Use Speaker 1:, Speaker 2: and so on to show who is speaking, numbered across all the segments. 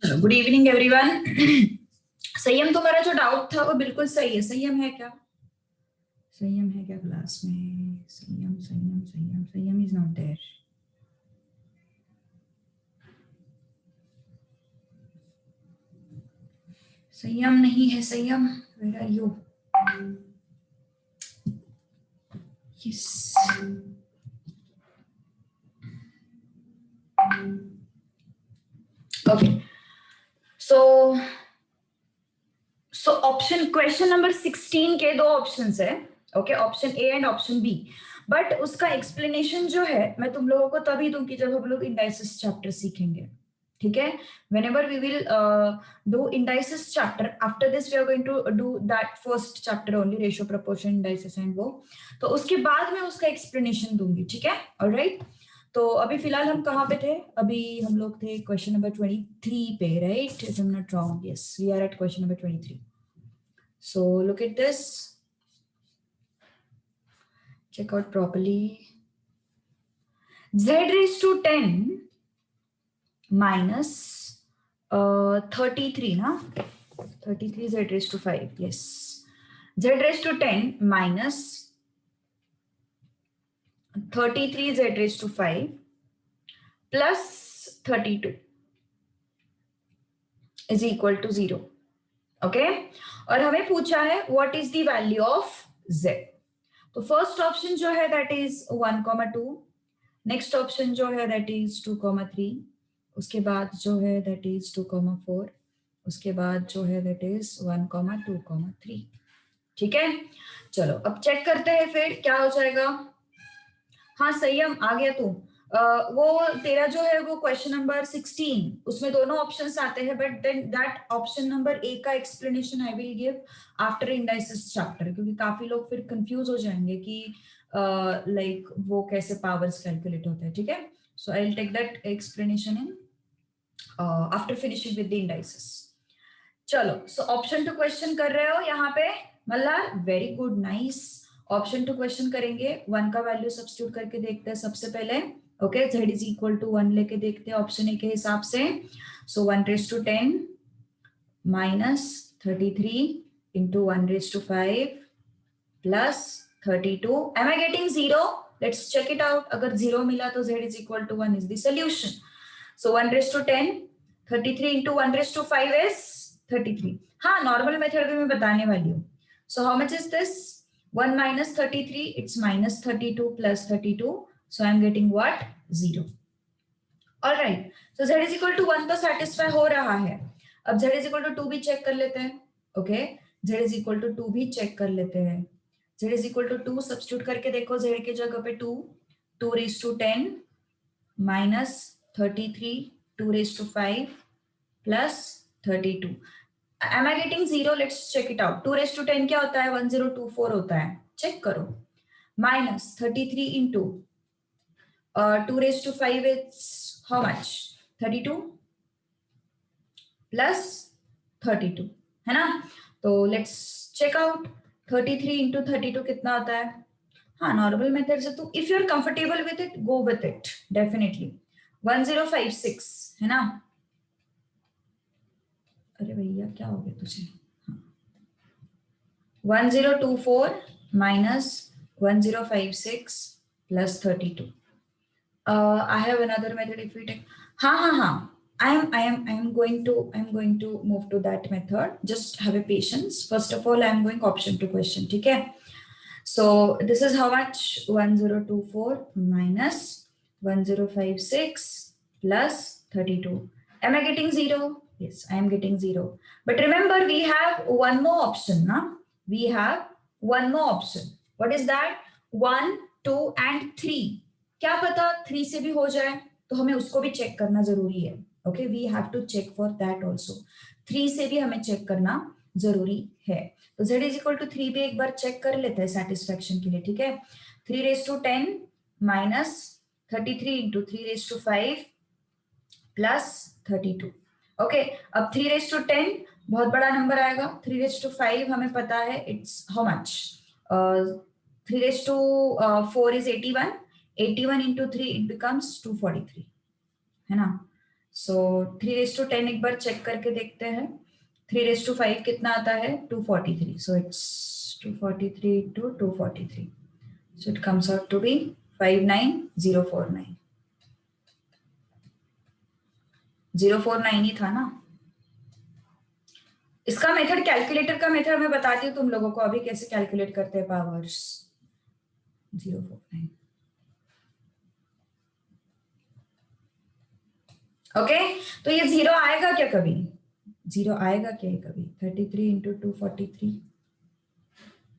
Speaker 1: चलो, good evening everyone. संयम, तुम्हारा जो डाउट था वो बिल्कुल सही है। संयम है क्या? संयम है क्या क्लास में? संयम संयम संयम संयम इज नॉट देयर। संयम नहीं है। Sanyam, where are you? Yes, okay. So option question number 16 के दो ऑप्शंस है। Okay, option A and option B. But उसका एक्सप्लेनेशन जो है मैं तुम लोगों को तभी दूंगी जब हम लोग इंडाइसिस चैप्टर सीखेंगे। ठीक है, whenever we will do indices chapter, after this we are going to do that first chapter only, ratio, proportion, indices and वो, तो उसके बाद मैं उसका एक्सप्लेनेशन दूंगी। ठीक है, ऑलराइट। तो अभी फिलहाल हम कहाँ पे थे? अभी हम लोग थे क्वेश्चन नंबर 23 पे, right? If I am not wrong, yes, we are at question number 23. So look at this, check out properly. Z raised to 10 minus 33 na, 33 z raised to 5, yes, z raised to 10 minus 33 z raised to 5 plus 32 is equal to 0. Okay, और हमें पूछा है what is the value of z। तो first option जो है that is 1,2, next option जो है that is 2,3, उसके बाद जो है दैट इज 2,4, उसके बाद जो है दैट इज 1,2,3। ठीक है, चलो अब चेक करते हैं फिर क्या हो जाएगा। हाँ संयम आ गया तू। वो तेरा जो है वो क्वेश्चन नंबर 16, उसमें दोनों ऑप्शंस आते हैं, but then that option number A का explanation I will give after indices chapter, क्योंकि काफी लोग फिर कंफ्यूज हो जाएंगे कि लाइक वो कैसे पावर्स कैलकुलेट होते हैं। ठीक है, so I will take that explanation in after finishing with the indices. चलो, सो ऑप्शन टू क्वेश्चन कर रहे हो यहाँ पे Malhar? Very good, nice. Option two question करेंगे, 1 का वैल्यू सब्स्टिट्यूट करके देखते हैं सबसे पहले। Okay, z is equal to 1 लेके देखते हैं ऑप्शन ए के हिसाब से। So 1 raise to 10 minus 33 into 1 raise to 5 plus 32। Am I getting 0? Let's check it out. अगर 0 मिला तो z is equal to 1 is the solution. So 1 raise to 10, 33 into 1 raise to 5 is 33। हाँ, normal method भी मैं बताने वाली हूँ। So how much is this? 1 minus 33, it's minus 32 plus 32. So I'm getting what? 0. All right. So z is equal to 1 तो satisfy हो रहा है। अब z is equal to 2 भी चेक कर लेते हैं। Okay, z is equal to 2 भी चेक कर लेते हैं। z is equal to 2 substitute करके देखो, z के जगह पे 2, 2 raised to 10 minus 33, 2 raised to 5 plus 32. Am I getting 0? Let's check it out. 2 raised to 10 क्या होता है? 1024 होता है, चेक करो। Minus 33 into 2 raised to 5 is how much? 32 plus 32, है ना? तो let's check out 33 into 32 कितना होता है? हाँ, नॉर्मल मेथड से तो if you are comfortable with it, go with it, definitely. 1056 है ना? अरे भैया क्या हो गया तुझे? 1024 minus 1056 plus 32. I have another method if we take. हाँ. I am going to move to that method. Just have a patience. First of all, I am going option to question. ठीक है? So this is how much? 1024 minus 1056 plus 32. Am I getting 0? Yes, I am getting 0. But remember, we have one more option, na? We have one more option. What is that? 1, 2 and 3. क्या पता 3 से भी हो जाए, तो हमें उसको भी चेक करना जरूरी है। Okay, we have to check for that also. 3 से भी हमें चेक करना जरूरी है। तो z इज इक्वल टू 3 भी एक बार चेक कर लेते हैं सेटिस्फेक्शन के लिए। ठीक है, 3 raise to 10 minus 33 into 3 raise to 5 plus 32। Okay, अब 3 रेज टू 10 बहुत बड़ा नंबर आएगा। 3 रेज टू 5 हमें पता है it's how much? 3 raise to 4 is 81। 81 into 3 it becomes 243, है ना? सो 3/10 एक बार चेक करके देखते हैं. 3/5 कितना आता है? 243. So it's 243 into 243. So it comes out to be 59049. 049 ही था ना. इसका मेथड, कैलकुलेटर का मेथड मैं बताती हूँ तुम लोगों को अभी कैसे कैलकुलेट करते हैं पावर्स. 049. ओके, तो ये 0 आएगा क्या कभी? 0 आएगा क्या कभी? 33 into 243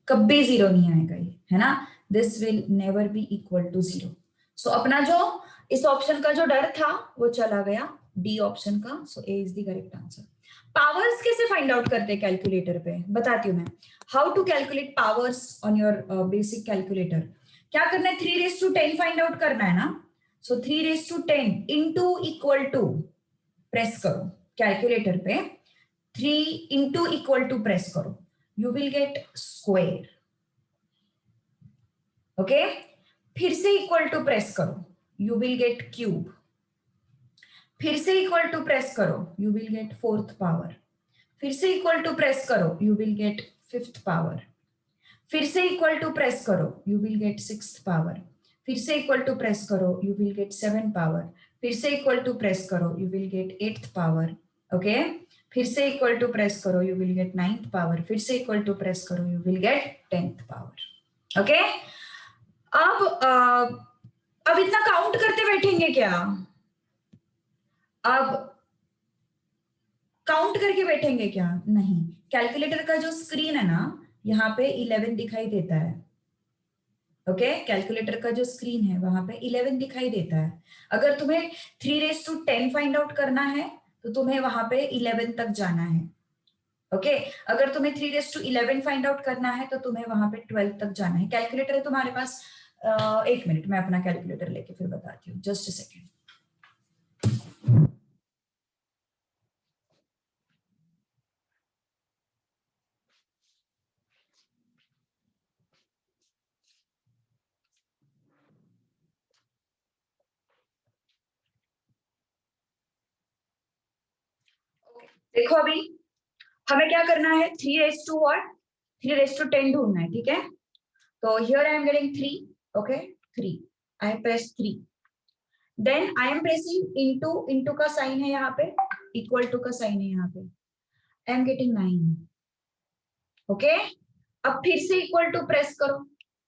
Speaker 1: कभी 0 नहीं आएगा ये, है ना. This will never be equal to 0. So अपना जो इस ऑप्शन का जो डर था वो चला गया, डी ऑप्शन का. So A is the correct answer. Powers कैसे फाइंड आउट करते हैं कैलकुलेटर पे, बताती हूँ मैं. How to calculate powers on your basic calculator. क्या करना है? 3/10 फाइंड आउट करना है ना. So 3/10 into equal to press करो कैलकुलेटर पे. 3 इंटू इक्वल टू प्रेस करो, you will get square. Okay, फिर से इक्वल टू प्रेस करो, यू विल गेट क्यूब. फिर से इक्वल टू प्रेस करो, you will gate fourth power. फिर से इक्वल टू प्रेस करो, you will gate fifth power. फिर से इक्वल टू प्रेस करो, you will gate sixth power. फिर से इक्वल टू प्रेस करो, यू विल गेट 7 पावर. फिर से इक्वल टू प्रेस करो, you will gate 8th power. Okay, फिर से इक्वल टू प्रेस करो, you will gate 9th power. फिर से इक्वल टू प्रेस करो, you will gate 10th power. Okay, अब इतना काउंट करते बैठेंगे क्या? अब काउंट करके बैठेंगे क्या? नहीं. कैलकुलेटर का जो स्क्रीन है ना, यहाँ पे 11 दिखाई देता है. ओके, कैलकुलेटर का जो स्क्रीन है वहां पे 11 दिखाई देता है. अगर तुम्हें 3/10 फाइंड आउट करना है तो तुम्हें वहां पे 11 तक जाना है. ओके, अगर तुम्हें 3/11 फाइंड आउट करना है तो तुम्हें वहां पे 12 तक जाना है. कैलकुलेटर है तुम्हारे पास. एक मिनट, मैं अपना कैलकुलेटर लेके फिर बताती हूँ. Just a second. देखो अभी हमें क्या करना है? 3/10 ढूंढना है. ठीक है, तो here I am getting 3. Okay, 3. I press 3. Then I am pressing into. Into का साइन है यहाँ पे, इक्वल टू का साइन है यहाँ पे. आई एम गेटिंग 9. ओके, अब फिर से इक्वल टू प्रेस करो,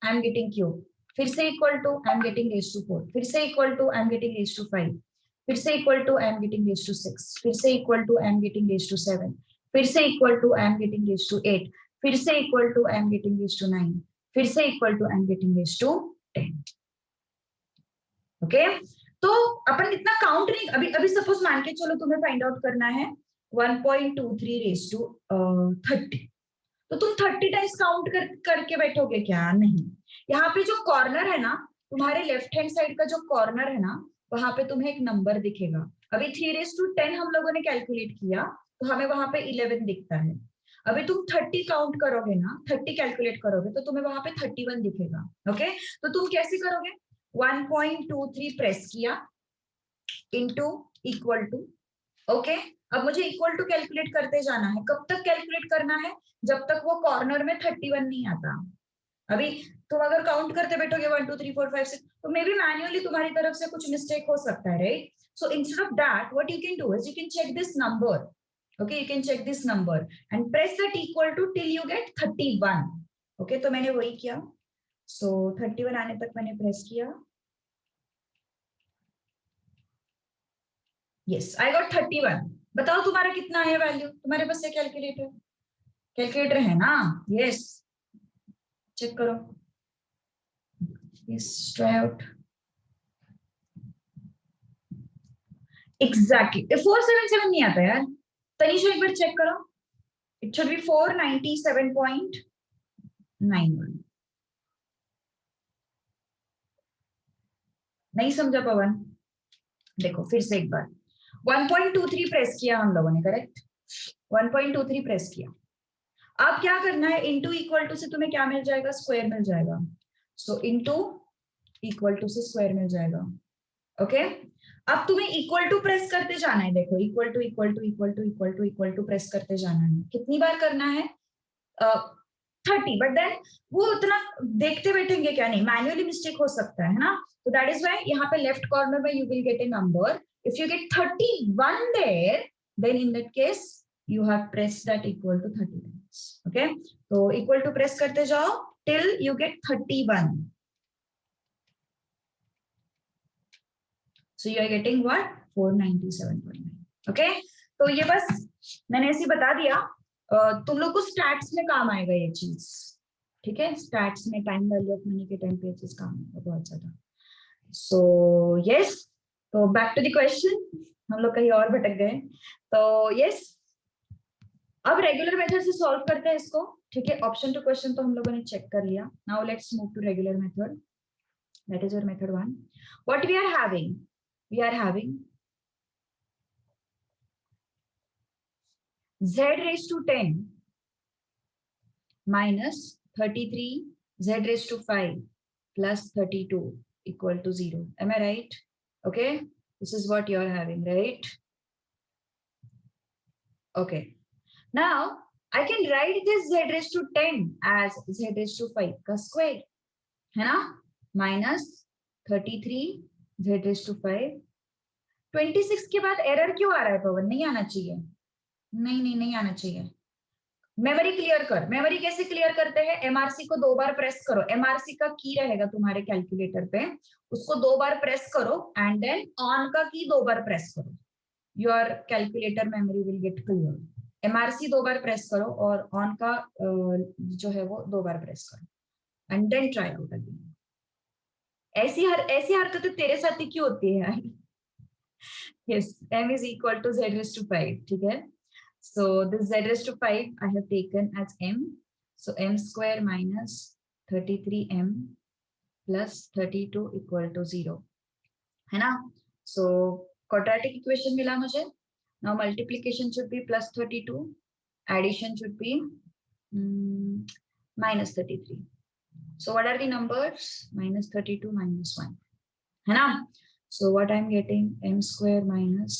Speaker 1: आई एम गेटिंग क्यूब. फिर से equal to, I am getting raise to 4. फिर से equal to, I am getting raise to 5. फिर से equal to, I am getting raise to 6. फिर से equal to, I am getting raise to 7. फिर से equal to, I am getting raise to 8. फिर से equal to, I am getting raise to 9. फिर से equal to, I am getting raise to 10. Okay, तो अपन इतना काउंट नहीं. अभी अभी सपोज मान के चलो तुम्हें फाइंड आउट करना है 1.23 रेज टू 30. तो तुम 30 टाइम्स काउंट करके बैठोगे क्या? नहीं. यहाँ पे जो कॉर्नर है ना, तुम्हारे लेफ्ट हैंड साइड का जो कॉर्नर है ना, वहां पे तुम्हें एक नंबर दिखेगा. अभी 3/10 हम लोगों ने कैलकुलेट किया तो हमें वहां पे 11 दिखता है. अभी तुम 30 काउंट करोगे ना, 30 कैलकुलेट करोगे तो तुम्हें वहां पे 31 दिखेगा. ओके, तो तुम कैसे करोगे? 1.23 प्रेस किया, इंटू इक्वल टू. ओके, अब मुझे इक्वल टू कैलकुलेट करते जाना है. कब तक कैलकुलेट करना है? जब तक वो कॉर्नर में 31 नहीं आता. अभी तुम अगर काउंट करते बैठोगे 1 2 3 4 5 6, तो मे बी मैन्युअली तुम्हारी तरफ से कुछ मिस्टेक हो सकता है, right. So instead of that what you can do is you can check this number. Okay, you can check this number and press that equal to till you get 31. Okay, तो मैंने वही किया. सो 31 आने तक मैंने प्रेस किया. Yes, I got 31. बताओ तुम्हारा कितना है वैल्यू? तुम्हारे पास कैलकुलेटर कैलकुलेटर है ना? यस, चेक करो. Yes, try out. एग्जैक्टली 477 नहीं आता यार. तनीशा एक बार चेक करो. It should be 497.91. नहीं समझा पवन? देखो फिर से एक बार. 1.23 प्रेस किया हम लोगों ने, करेक्ट. 1.23 प्रेस किया. अब क्या करना है? इंटू इक्वल टू से तुम्हें क्या मिल जाएगा? स्क्वायर मिल जाएगा. सो इंटू इक्वल टू से स्क्वायर मिल जाएगा. ओके, अब तुम्हें इक्वल टू प्रेस करते जाना है, देखो equal to equal to equal to equal to equal to press करते जाना है। कितनी बार करना है? 30, बट देन वो उतना देखते बैठेंगे क्या, नहीं, मैन्युअली मिस्टेक हो सकता है ना। तो दैट इज वाई यहाँ पे लेफ्ट कॉर्नर में you will get a number. If you get 31 there, then in that case you have press that equal to 30 times. Okay, तो इक्वल टू प्रेस करते जाओ till you get 31। So you are getting what? 497.9. Okay, तो ये बस मैंने ऐसे बता दिया। तुम लोग को स्टैट्स में काम आएगा ये चीज, ठीक है? स्टैट्स में टाइम वैल्यू ऑफ मनी के टाइम पे चीज काम आएगा बहुत ज्यादा। सो यस, तो बैक टू द क्वेश्चन, हम लोग कहीं और भटक गए। तो यस, अब रेगुलर मेथड से सॉल्व करते हैं इसको, ठीक है? ऑप्शन टू क्वेश्चन तो हम लोगों ने चेक कर लिया। Now let's move to regular method, that is your method 1। What we are having? We are having z raised to 10 minus 33 z raised to 5 plus 32 equal to 0. Am I right? Okay, this is what you are having, right? Okay, now I can write this z raised to 10 as z raised to 5 का square, है ना? Minus 33 z raised to 5। 26 के बाद error क्यों आ रहा है पवन? नहीं आना चाहिए, नहीं आना चाहिए। मेमोरी क्लियर कर। मेमोरी कैसे क्लियर करते हैं? एमआरसी को 2 बार प्रेस करो। एमआरसी का की रहेगा तुम्हारे कैलकुलेटर पे, उसको 2 बार प्रेस करो एंड देन ऑन का की 2 बार प्रेस करो। Your calculator memory will get clear. MRC 2 बार प्रेस करो और ऑन का जो है वो 2 बार प्रेस करो and then try out again. ऐसी हरकतें तेरे साथ ही क्यों होती है यार? Yes, m is equal to z raised to 5, ठीक है? So this z raised to 5 I have taken as m. So m square minus 33m plus 32 equal to 0, है ना? So quadratic equation मिला मुझे। Now multiplication should be plus 32, addition should be minus 33. So what are the numbers? Minus 32 minus 1, है ना? So what I'm getting, m square minus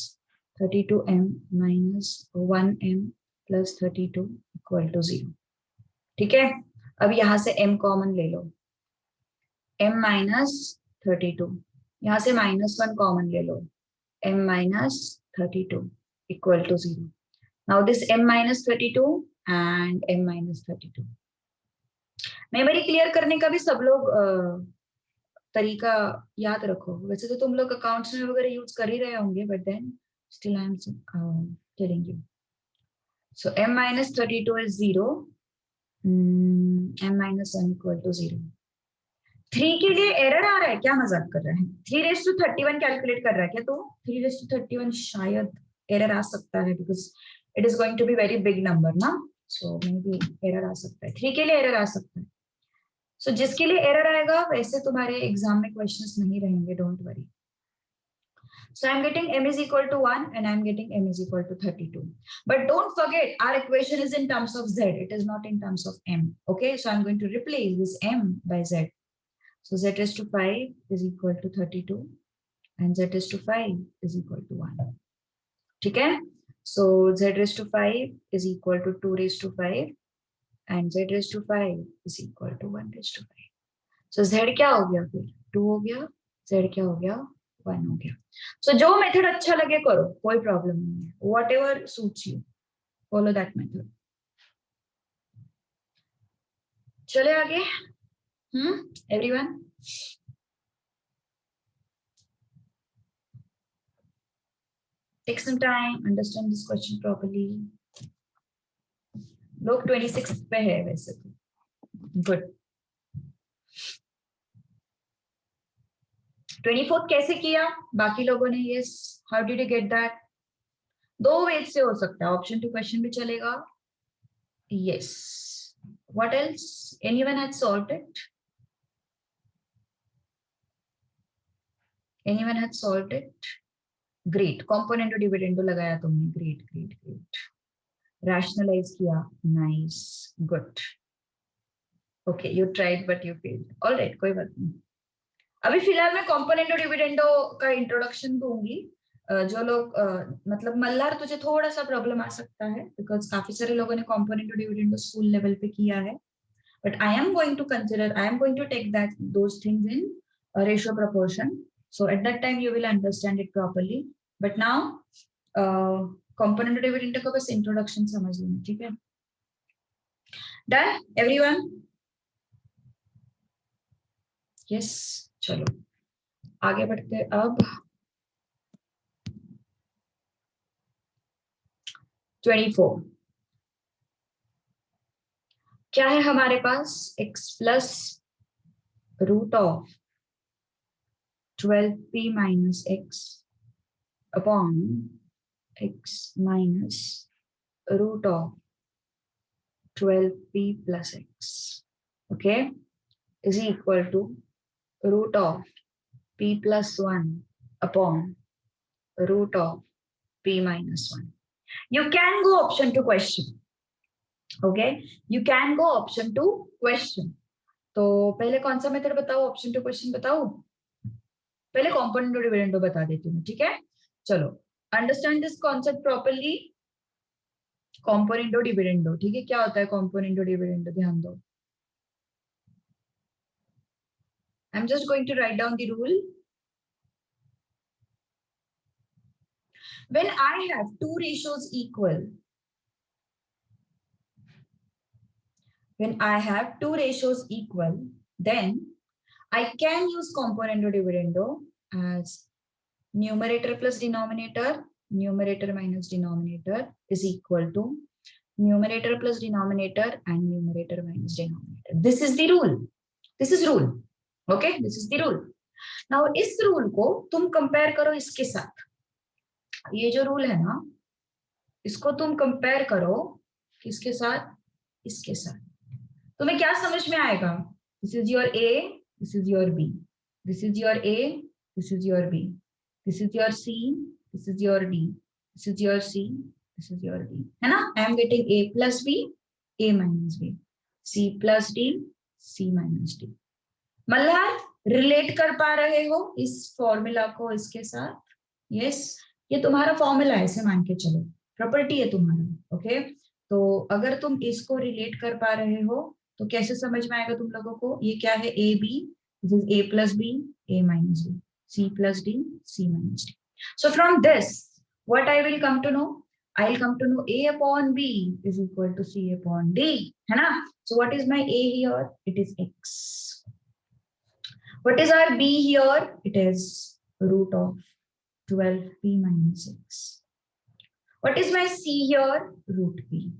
Speaker 1: 32m minus 1m plus 32 equal to 0, ठीक है? अब यहाँ से m common ले लो, m minus 32, यहाँ से -1 कॉमन ले लो, m minus 32 equal to 0. Now this m minus 32 and m minus 32. Memory clear करने का भी सब लोग तरीका याद रखो। वैसे तो तुम लोग अकाउंट्स में वगैरह यूज कर ही रहे होंगे, but then still I am telling you. So m minus 32 is 0, m minus 1 equal to 0. 3 के लिए एरर आ रहा है क्या? मजाक कर रहा है? 3 raised to 31 कैलकुलेट कर रहा है क्या? तो 3 raised to 31 शायद एरर आ सकता है, because it is going to be very big number ना, सो मे बी एरर आ सकता है। 3 के लिए एरर आ सकता है। सो जिसके लिए एरर आएगा वैसे तुम्हारे एग्जाम में क्वेश्चंस नहीं रहेंगे, don't worry. So I'm getting m is equal to 1 and I'm getting m is equal to 32. But don't forget, our equation is in terms of z. It is not in terms of m. Okay, so I'm going to replace this m by z. So z raised to 5 is equal to 32 and z raised to 5 is equal to 1. ठीक है? So z raised to 5 is equal to 2 raised to 5 and z raised to 5 is equal to 1 raised to 5. So z क्या हो गया फिर? 2 हो गया, z क्या हो गया? 1 हो गया। So जो मेथड अच्छा लगे करो, कोई प्रॉब्लम नहीं है। Whatever suits you, follow that method. चले आगे। Everyone? Take some time, understand this question properly. लोग 26 पे है वैसे तो। Good. 24 कैसे किया बाकी लोगों ने? Yes. How did you get that? 2 veg से हो सकता है, ऑप्शन टू क्वेश्चन भी चलेगा। Yes. What else? Anyone had solved it? Anyone had solved it? Great. Component dividendo लगाया तुमने, ग्रेट ग्रेट ग्रेट। रैशनलाइज किया, nice, good. Okay, you tried but you failed, alright, कोई बात नहीं। अभी फिलहाल मैं कॉम्पोनेंटो डिविडेंडो का इंट्रोडक्शन दूंगी। जो लोग मतलब मल्हार तुझे थोड़ा सा प्रॉब्लम आ सकता है बिकॉज काफी सारे लोगों ने कॉम्पोनेंटो डिविडेंडो स्कूल लेवल पे किया है, but I am going to take those things in ratio proportion. So at that time you will understand it properly. But now component dividend का बस introduction समझ लेना, ठीक है? Done, everyone? Yes, चलो आगे बढ़ते हैं अब 24। क्या है हमारे पास? x plus root of 12p minus x upon x minus root of 12p plus x, okay, is equal to root of p plus 1 upon root of p minus 1. You can go option to question, okay, you can go option to question. तो पहले कौन सा method बताओ? Option two question बताओ। पहले component dividendo बता देती हूँ, ठीक है? चलो understand this concept properly. Componendo dividendo, ठीक है? क्या होता है कॉम्पोनेंटो डिविडेंडो? ध्यान दो, I'm just going to write down the rule. When I have two ratios equal, then I can use componendo dividendo as numerator plus denominator, numerator minus denominator is equal to numerator plus denominator and numerator minus denominator. This is the rule. This is rule. Okay, this is the rule. Now इस rule को तुम compare करो इसके साथ। ये जो rule है ना, इसको तुम compare करो किसके साथ? इसके साथ। तुम्हें क्या समझ में आएगा? This is your A, this is your B, this is your A, this is your B, this is your C, this is your D, this is your C, this is your D, है ना? I am getting A plus B, A minus B, C plus D, C minus D. Malhar relate कर पा रहे हो इस formula को इसके साथ? यस, ये तुम्हारा फॉर्मूला है, ऐसे मान के चलो, प्रॉपर्टी है तुम्हारा, ओके? तो अगर तुम इसको रिलेट कर पा रहे हो तो कैसे समझ में आएगा तुम लोगों को? ये क्या है? A B, this is A plus B, A minus B, C plus D, C minus D. So from this what I will come to know? I will come to know A upon B is equal to C upon D, है ना? So what is my A here? It is X. What is our B here? It is root of 12p minus X. What is my C here? Root P.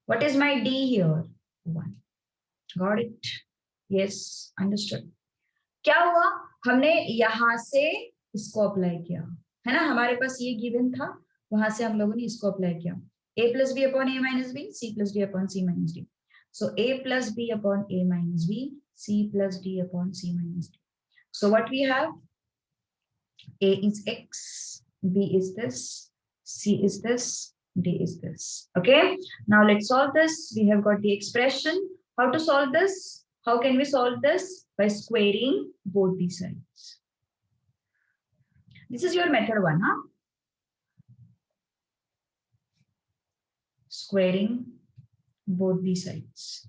Speaker 1: What is my D here? 1. Got it? Yes, understood. क्या हुआ? हमने यहां से इसको apply किया, है ना? हमारे पास ये गिवन था, वहां से हम लोगों ने इसको अप्लाई किया। A plus B upon A minus B, C plus D upon C minus D. So A plus B upon A minus B, C plus D upon C minus D. So what we have? A is X, B is this, C is this, D is this. Okay, now let's solve this. We have got the expression. How to solve this? How can we solve this? By squaring both these sides. This is your method 1, huh? Squaring both these sides.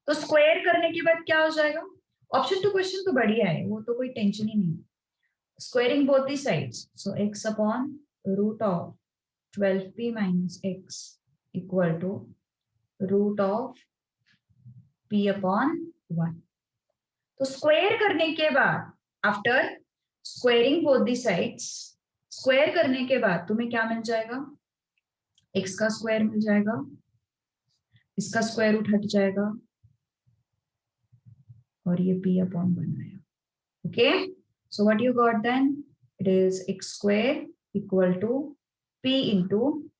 Speaker 1: तो square करने के बाद क्या हो जाएगा? Option two question तो बढ़िया है, वो तो कोई टेंशन ही नहीं। Squaring both the sides, so x upon root of 12p minus x equal to root of p upon 1. तो स्क्वायर करने के बाद, after squaring both the sides, square करने के बाद तुम्हें क्या मिल जाएगा? x का स्क्वायर मिल जाएगा, इसका स्क्वायर रूट हट जाएगा और ये p upon 1 आया. Okay, so what you got then? It is x square equal to p into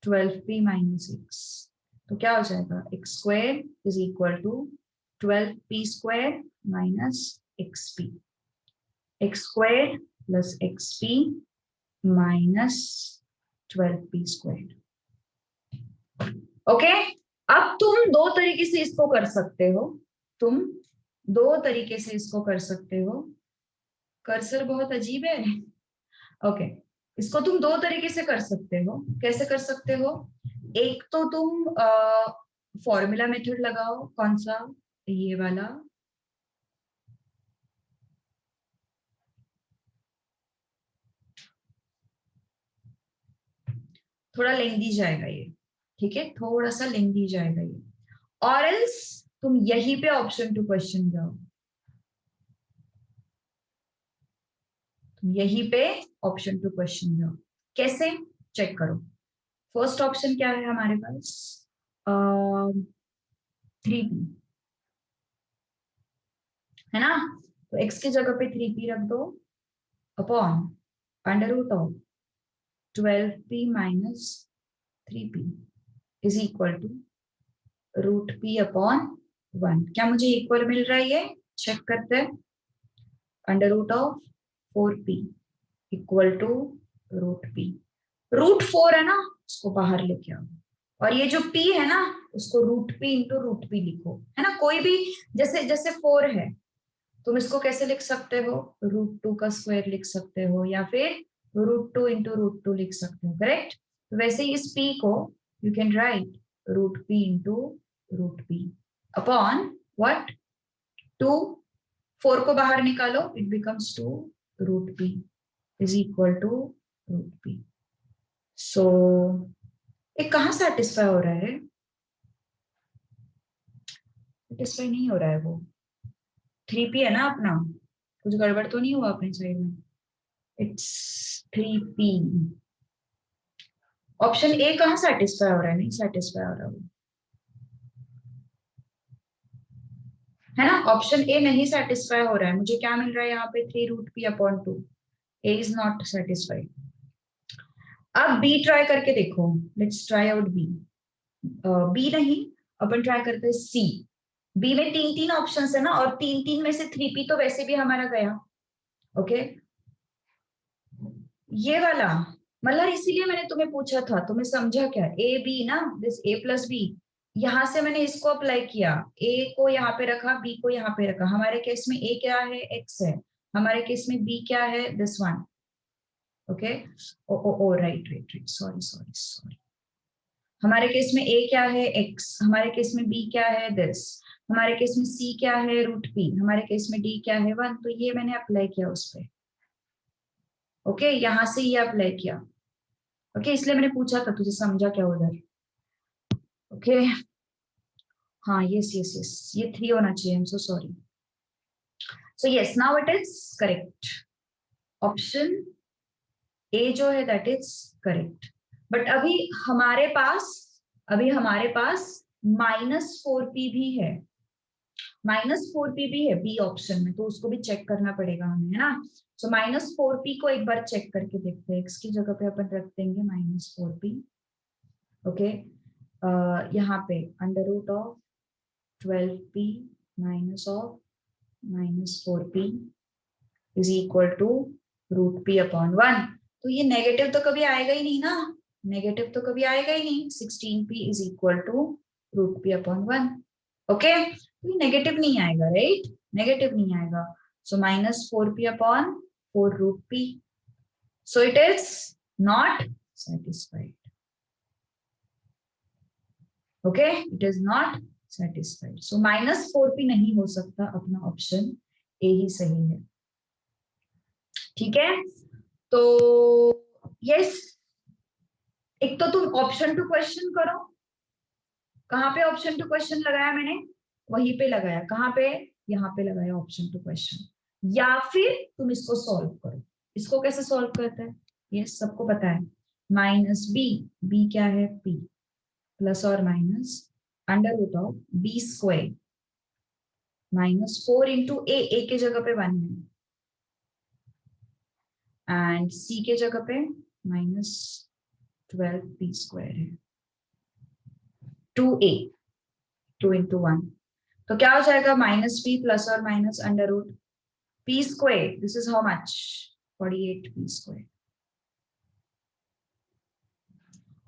Speaker 1: 12p minus x. तो क्या हो जाएगा? x square is equal to 12p square minus xp. x square plus xp minus 12p square. Okay, अब तुम दो तरीके से इसको कर सकते हो. तुम दो तरीके से इसको कर सकते हो। कर्सर बहुत अजीब है। ओके, इसको तुम दो तरीके से कर सकते हो। कैसे कर सकते हो? एक तो तुम फॉर्मूला मेथड लगाओ। कौन सा? ये वाला। थोड़ा लेंदी जाएगा ये, ठीक है, थोड़ा सा लेंदी जाएगा ये। और एल्स तुम यहीं पे ऑप्शन टू क्वेश्चन जाओ। तुम यहीं पे ऑप्शन टू क्वेश्चन जाओ। कैसे? चेक करो। फर्स्ट ऑप्शन क्या है हमारे पास? 3p है ना? तो x की जगह पे 3p रख दो upon under root of 12p minus 3p is equal to root p upon 1। क्या मुझे इक्वल मिल रहा है? ये चेक करते हैं। Under root of 4p equal to root p। Root 4 है ना, उसको बाहर लेके आओ। और ये जो p है ना, उसको root p into root p लिखो, है ना? कोई भी, जैसे जैसे 4 है, तुम इसको कैसे लिख सकते हो? रूट 2 का स्क्वायर लिख सकते हो, या फिर रूट 2 इंटू रूट 2 लिख सकते हो, करेक्ट? तो वैसे ही इस p को you can write root p into root p upon what? 2। 4 को बाहर निकालो, it becomes 2 root p is equal to root p। So ये कहाँ सेटिस्फाई हो रहा है? सेटिस्फाई नहीं हो रहा है वो। 3p है ना अपना, कुछ गड़बड़ तो नहीं हुआ अपनी साइड में? It's 3p। ऑप्शन ए कहाँ सेटिस्फाई हो रहा है? नहीं सेटिस्फाई हो रहा वो, है ना? ऑप्शन ए नहीं सेटिस्फाई हो रहा है। मुझे क्या मिल रहा है यहाँ पे? 3 root p upon 2। A is not satisfied. अब बी ट्राई करके देखो। Let's try out B. B नहीं, अपन ट्राई करते हैं सी। बी में तीन तीन ऑप्शन है ना, और तीन तीन में से 3p तो वैसे भी हमारा गया। ओके, ये वाला मतलब इसीलिए मैंने तुम्हें पूछा था, तुम्हें समझा क्या? ए बी ना, दिस a प्लस बी। यहां से मैंने इसको अप्लाई किया, a को यहाँ पे रखा, b को यहाँ पे रखा। हमारे केस में a क्या है? x है। हमारे केस में b क्या है? This one. Okay, oh oh oh right right right, sorry sorry sorry. हमारे केस में a क्या है? x। हमारे केस में b क्या है? दिस। हमारे केस में c क्या है? Root p। हमारे केस में d क्या है? 1। तो ये मैंने अप्लाई किया उस पर। ओके, यहाँ से ये अप्लाई किया। ओके, इसलिए मैंने पूछा था तुझे समझा क्या उधर? ओके, हाँ, यस यस यस, ये 3 होना चाहिए। I am so sorry. So yes, now it is correct. Option A जो है दैट इज करेक्ट। बट अभी हमारे पास -4p भी है। -4p भी है बी ऑप्शन में, तो उसको भी चेक करना पड़ेगा हमें, है ना? सो -4p को एक बार चेक करके देखते हैं। x की जगह पे अपन रख देंगे -4p। ओके, यहाँ पे under root of 12p minus of -4p is equal to root p upon 1। तो ये नेगेटिव तो कभी आएगा ही नहीं ना, नेगेटिव तो कभी आएगा ही नहीं। 16p is equal to root p upon 1। Okay, तो ये नेगेटिव नहीं आएगा, राइट? नेगेटिव नहीं आएगा। So -4p upon 4 root p। So it is not satisfied. Okay, it is not satisfied. So -4p नहीं हो सकता, अपना ऑप्शन ए ही सही है। ठीक है, तो यस, एक तो तुम ऑप्शन टू क्वेश्चन करो। कहाँ पे ऑप्शन टू क्वेश्चन लगाया मैंने? वहीं पे लगाया। कहाँ पे? यहाँ पे लगाया ऑप्शन टू क्वेश्चन। या फिर तुम इसको सॉल्व करो। इसको कैसे सॉल्व करते हैं ये सबको पता है। -b, b क्या है? p प्लस और minus under root of b square -4 into a के जगह पे 1 है, एंड c के जगह पे -12p स्क्वायर है। 2a, 2 इंटू 1, तो क्या हो जाएगा? -p प्लस और minus under root p square. This is how much? 48p square.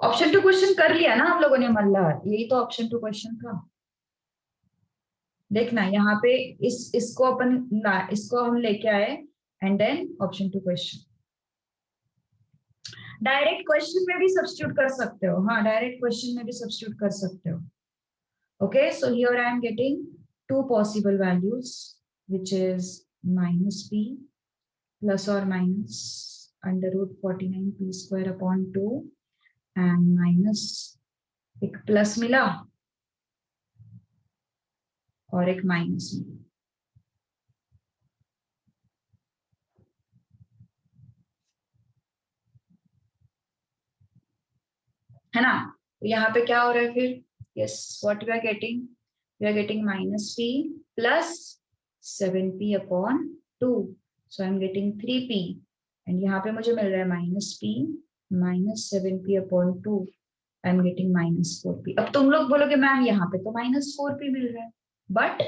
Speaker 1: Option two question कर लिया ना हम लोगों ने, मल्ला? यही तो ऑप्शन टू क्वेश्चन था। देखना यहाँ पे इसको हम लेके आए and then option 2 question. Direct question में भी सब्स्टिट्यूट कर सकते हो, हाँ डायरेक्ट क्वेश्चन में भी सब्स्टिट्यूट कर सकते हो। Okay, so here I am getting two possible values which is -p plus और minus √49p square upon 2 and minus एक प्लस मिला और एक माइनस मिला। है ना, तो यहाँ पे क्या हो रहा है फिर, yes what we are getting -p plus 7p upon 2, so I am getting 3p and यहाँ पे मुझे मिल रहा है -p minus 7p upon 2, I am getting -4p। अब तुम लोग बोलोगे मैम यहाँ पे तो -4p मिल रहा है, but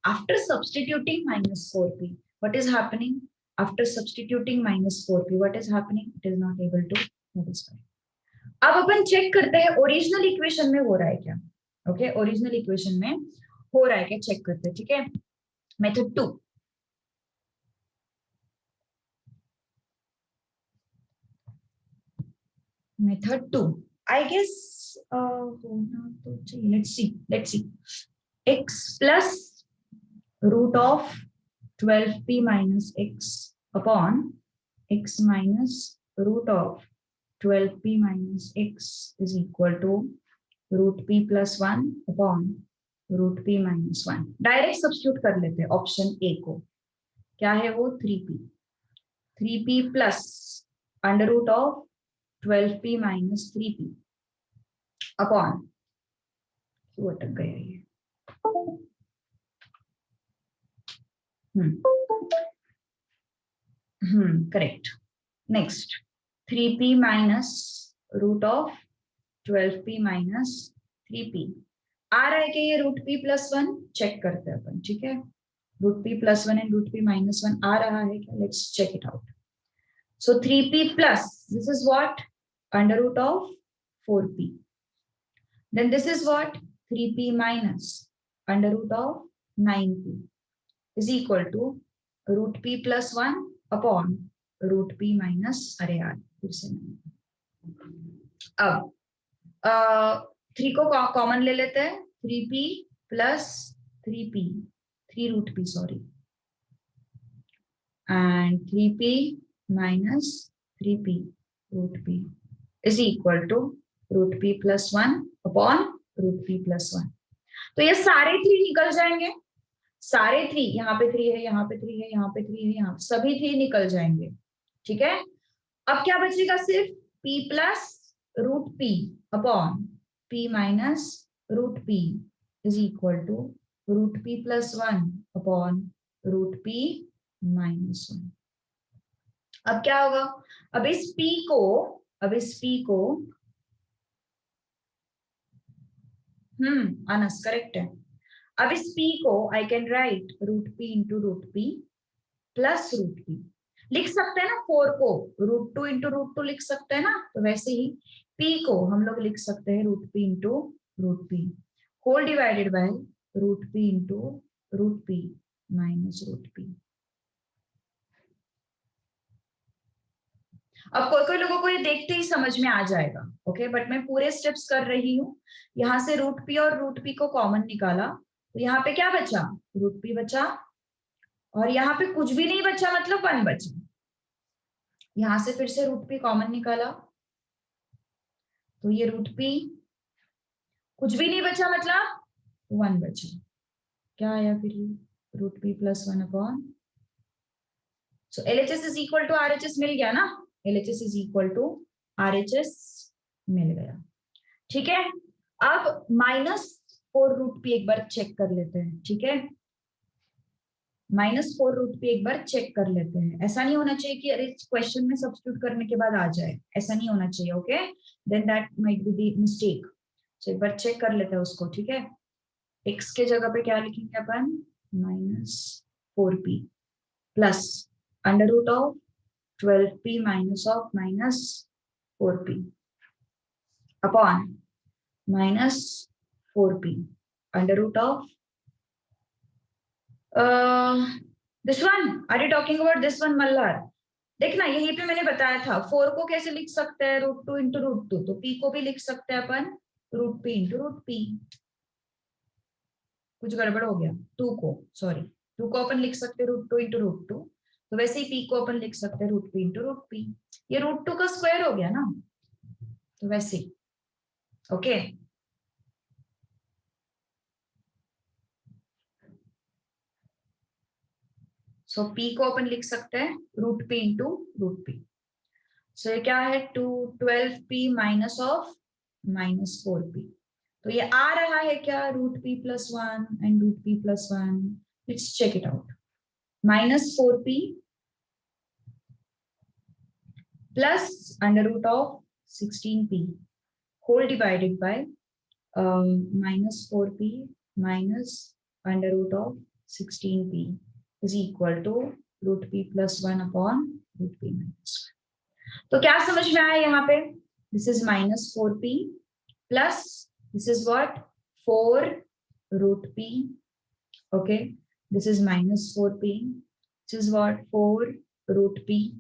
Speaker 1: after substituting -4p what is happening, after substituting -4p what is happening, it is not able to satisfy. अब अपन चेक करते हैं ओरिजिनल इक्वेशन में हो रहा है क्या। ओके, ओरिजिनल इक्वेशन में हो रहा है क्या चेक करते हैं, ठीक है। मेथड 2, मेथड 2 आई गेस होना तो चाहिए। Let's see x plus root of 12p minus x upon x minus root of 12p minus x is equal to √p plus 1 upon √p minus 1। Direct substitute कर लेते हैं option ए को, क्या है वो 3p plus under root of 12p minus 3p upon, क्यों अटक गया ये, correct. Next 3p minus root of 12p minus 3p आ रहा है कि ये √p प्लस 1, चेक करते हैं अपन, ठीक है। √p plus 1 and √p minus 1 आ रहा है क्या, let's check it out. So 3p plus this is what under root of 4p, then this is what 3p minus under root of 9p is equal to √p plus 1 upon √p minus, अरे यार फिर से अब 3 को common ले लेते हैं, 3p plus 3p 3√p sorry and 3p minus 3p √p is equal to √p plus 1 upon √p plus 1। तो ये सारे 3 निकल जाएंगे, सारे 3, यहाँ पे 3 है, यहाँ पे 3 है, यहाँ पे 3 है, यहाँ सभी 3 निकल जाएंगे, ठीक है। अब क्या बचेगा, सिर्फ p plus √p upon p minus √p is equal to √p plus 1 upon √p minus 1। अब क्या होगा, अब इस p को अनस करेक्ट है। अब इस p को I can write √p into √p plus √p, लिख सकते हैं ना 4 को √2 इंटू √2 लिख सकते हैं ना, तो वैसे ही p को हम लोग लिख सकते हैं √p into √p whole divided by √p into √p minus √p। अब कोई लोगों को ये देखते ही समझ में आ जाएगा, ओके, बट मैं पूरे स्टेप्स कर रही हूँ। यहाँ से √p और √p को कॉमन निकाला, तो यहाँ पे क्या बचा, √p बचा, और यहाँ पे कुछ भी नहीं बचा मतलब 1 बचा। यहां से फिर से √p कॉमन निकाला, तो ये √p, कुछ भी नहीं बचा मतलब 1 बचा, क्या आया फिर ये √p plus 1 upon, so LHS is equal to RHS मिल गया ना, LHS is equal to RHS मिल गया, ठीक है। अब -4 √p एक बार चेक कर लेते हैं, ठीक है, -4 √p एक बार चेक कर लेते हैं। ऐसा नहीं होना चाहिए कि अरे क्वेश्चन में सब्स्टिट्यूट करने के बाद आ जाए, ऐसा नहीं होना चाहिए, okay, then that might be the mistake. तो एक बार चेक कर लेते हैं उसको, ठीक है। x के जगह पे क्या लिखेंगे अपन, -4p plus under root of 12p minus of -4p upon -4p under root of this one, are you talking about this one Malhar? देखना यहीं पे मैंने बताया था 4 को कैसे लिख सकते हैं, √2 इंटू √2, तो p को भी लिख सकते हैं अपन √p इंटू √p। कुछ गड़बड़ हो गया, 2 को, सॉरी 2 को अपन लिख सकते हैं √2 इंटू √2, तो वैसे ही p को अपन लिख सकते हैं √p इंटू √p। ये √2 का स्क्वायर हो गया ना, तो वैसे ही। ओके, सो p को अपन लिख सकते हैं √p इंटू √p। सो ये क्या है, 12p माइनस ऑफ -4p। तो ये आ रहा है क्या, √p+1 and √p+1। Let's check it out. -4p plus √16p whole divided by -4p minus √16p is equal to √p+1 upon √p-1। तो क्या समझ में आया यहाँ पे, this is -4p plus this is what 4√p। okay, this is -4p, this is what 4√p।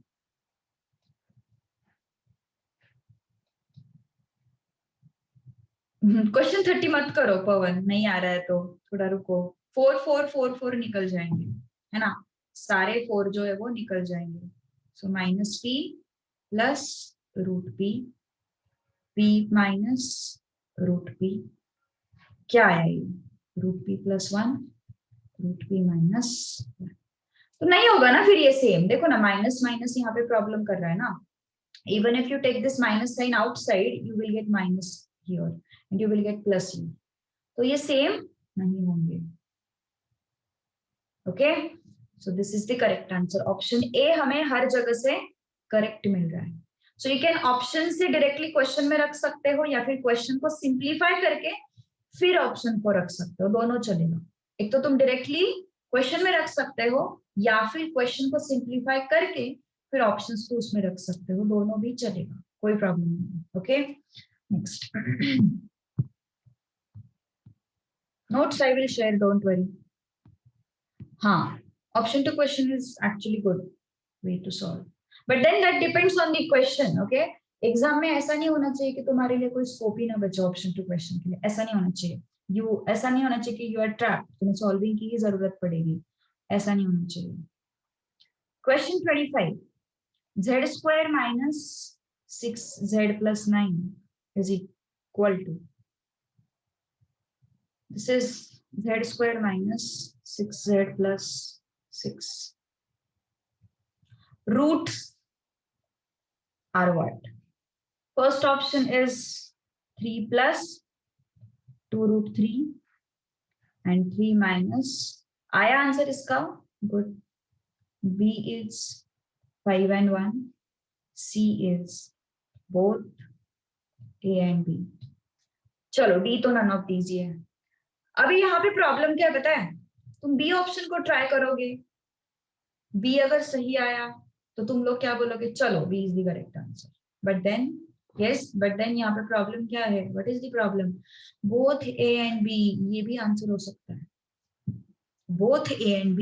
Speaker 1: Question 30 मत करो पवन, नहीं आ रहा है तो थोड़ा रुको। 4 4 4 4 निकल जाएंगे, है ना, सारे 4 जो है वो निकल जाएंगे। सो -p plus √p, p minus √p, क्या आया ये, √p+1 √p-1। तो नहीं होगा ना फिर ये सेम, देखो ना माइनस माइनस यहाँ पे प्रॉब्लम कर रहा है ना। Even if you take this minus sign outside you will get minus here and you will get plus here, तो ये सेम नहीं होंगे। Okay, so this is the correct answer, option A हमें हर जगह से करेक्ट मिल रहा है। सो यू कैन ऑप्शन से डायरेक्टली क्वेश्चन में रख सकते हो या फिर क्वेश्चन को सिंप्लीफाई करके फिर ऑप्शन को रख सकते हो, दोनों चलेगा। एक तो तुम डायरेक्टली क्वेश्चन में रख सकते हो या फिर क्वेश्चन को सिंप्लीफाई करके फिर ऑप्शंस को उसमें रख सकते हो, दोनों भी चलेगा, कोई प्रॉब्लम नहीं। Okay, next notes I will share, don't worry. हाँ, option two question is actually good way to solve, but then that depends on the question. Okay, exam में ऐसा नहीं होना चाहिए कि तुम्हारे लिए कोई स्कोप ही ना बचे ऑप्शन टू क्वेश्चन के लिए, ऐसा नहीं होना चाहिए। ऐसा नहीं होना चाहिए कि यू आर ट्रैप, तुम्हें सॉल्विंग की ही जरूरत पड़ेगी, ऐसा नहीं होना चाहिए। Question 25, z² minus 6z+9 is equal to, this is z² minus 6z+6। roots are what? First option is 3 plus 2√3 and 3 minus, आया आंसर इसका, good. B is 5 and 1, C is both A and B। चलो D तो none of these ही है। अभी यहाँ पे problem क्या पता है, तुम B ऑप्शन को ट्राई करोगे, B अगर सही आया तो तुम लोग क्या बोलोगे, चलो B is the correct answer, but then yes, but then यहाँ पे प्रॉब्लम क्या है, what is the problem, both A and B ये भी आंसर हो सकता है, बोथ A एंड B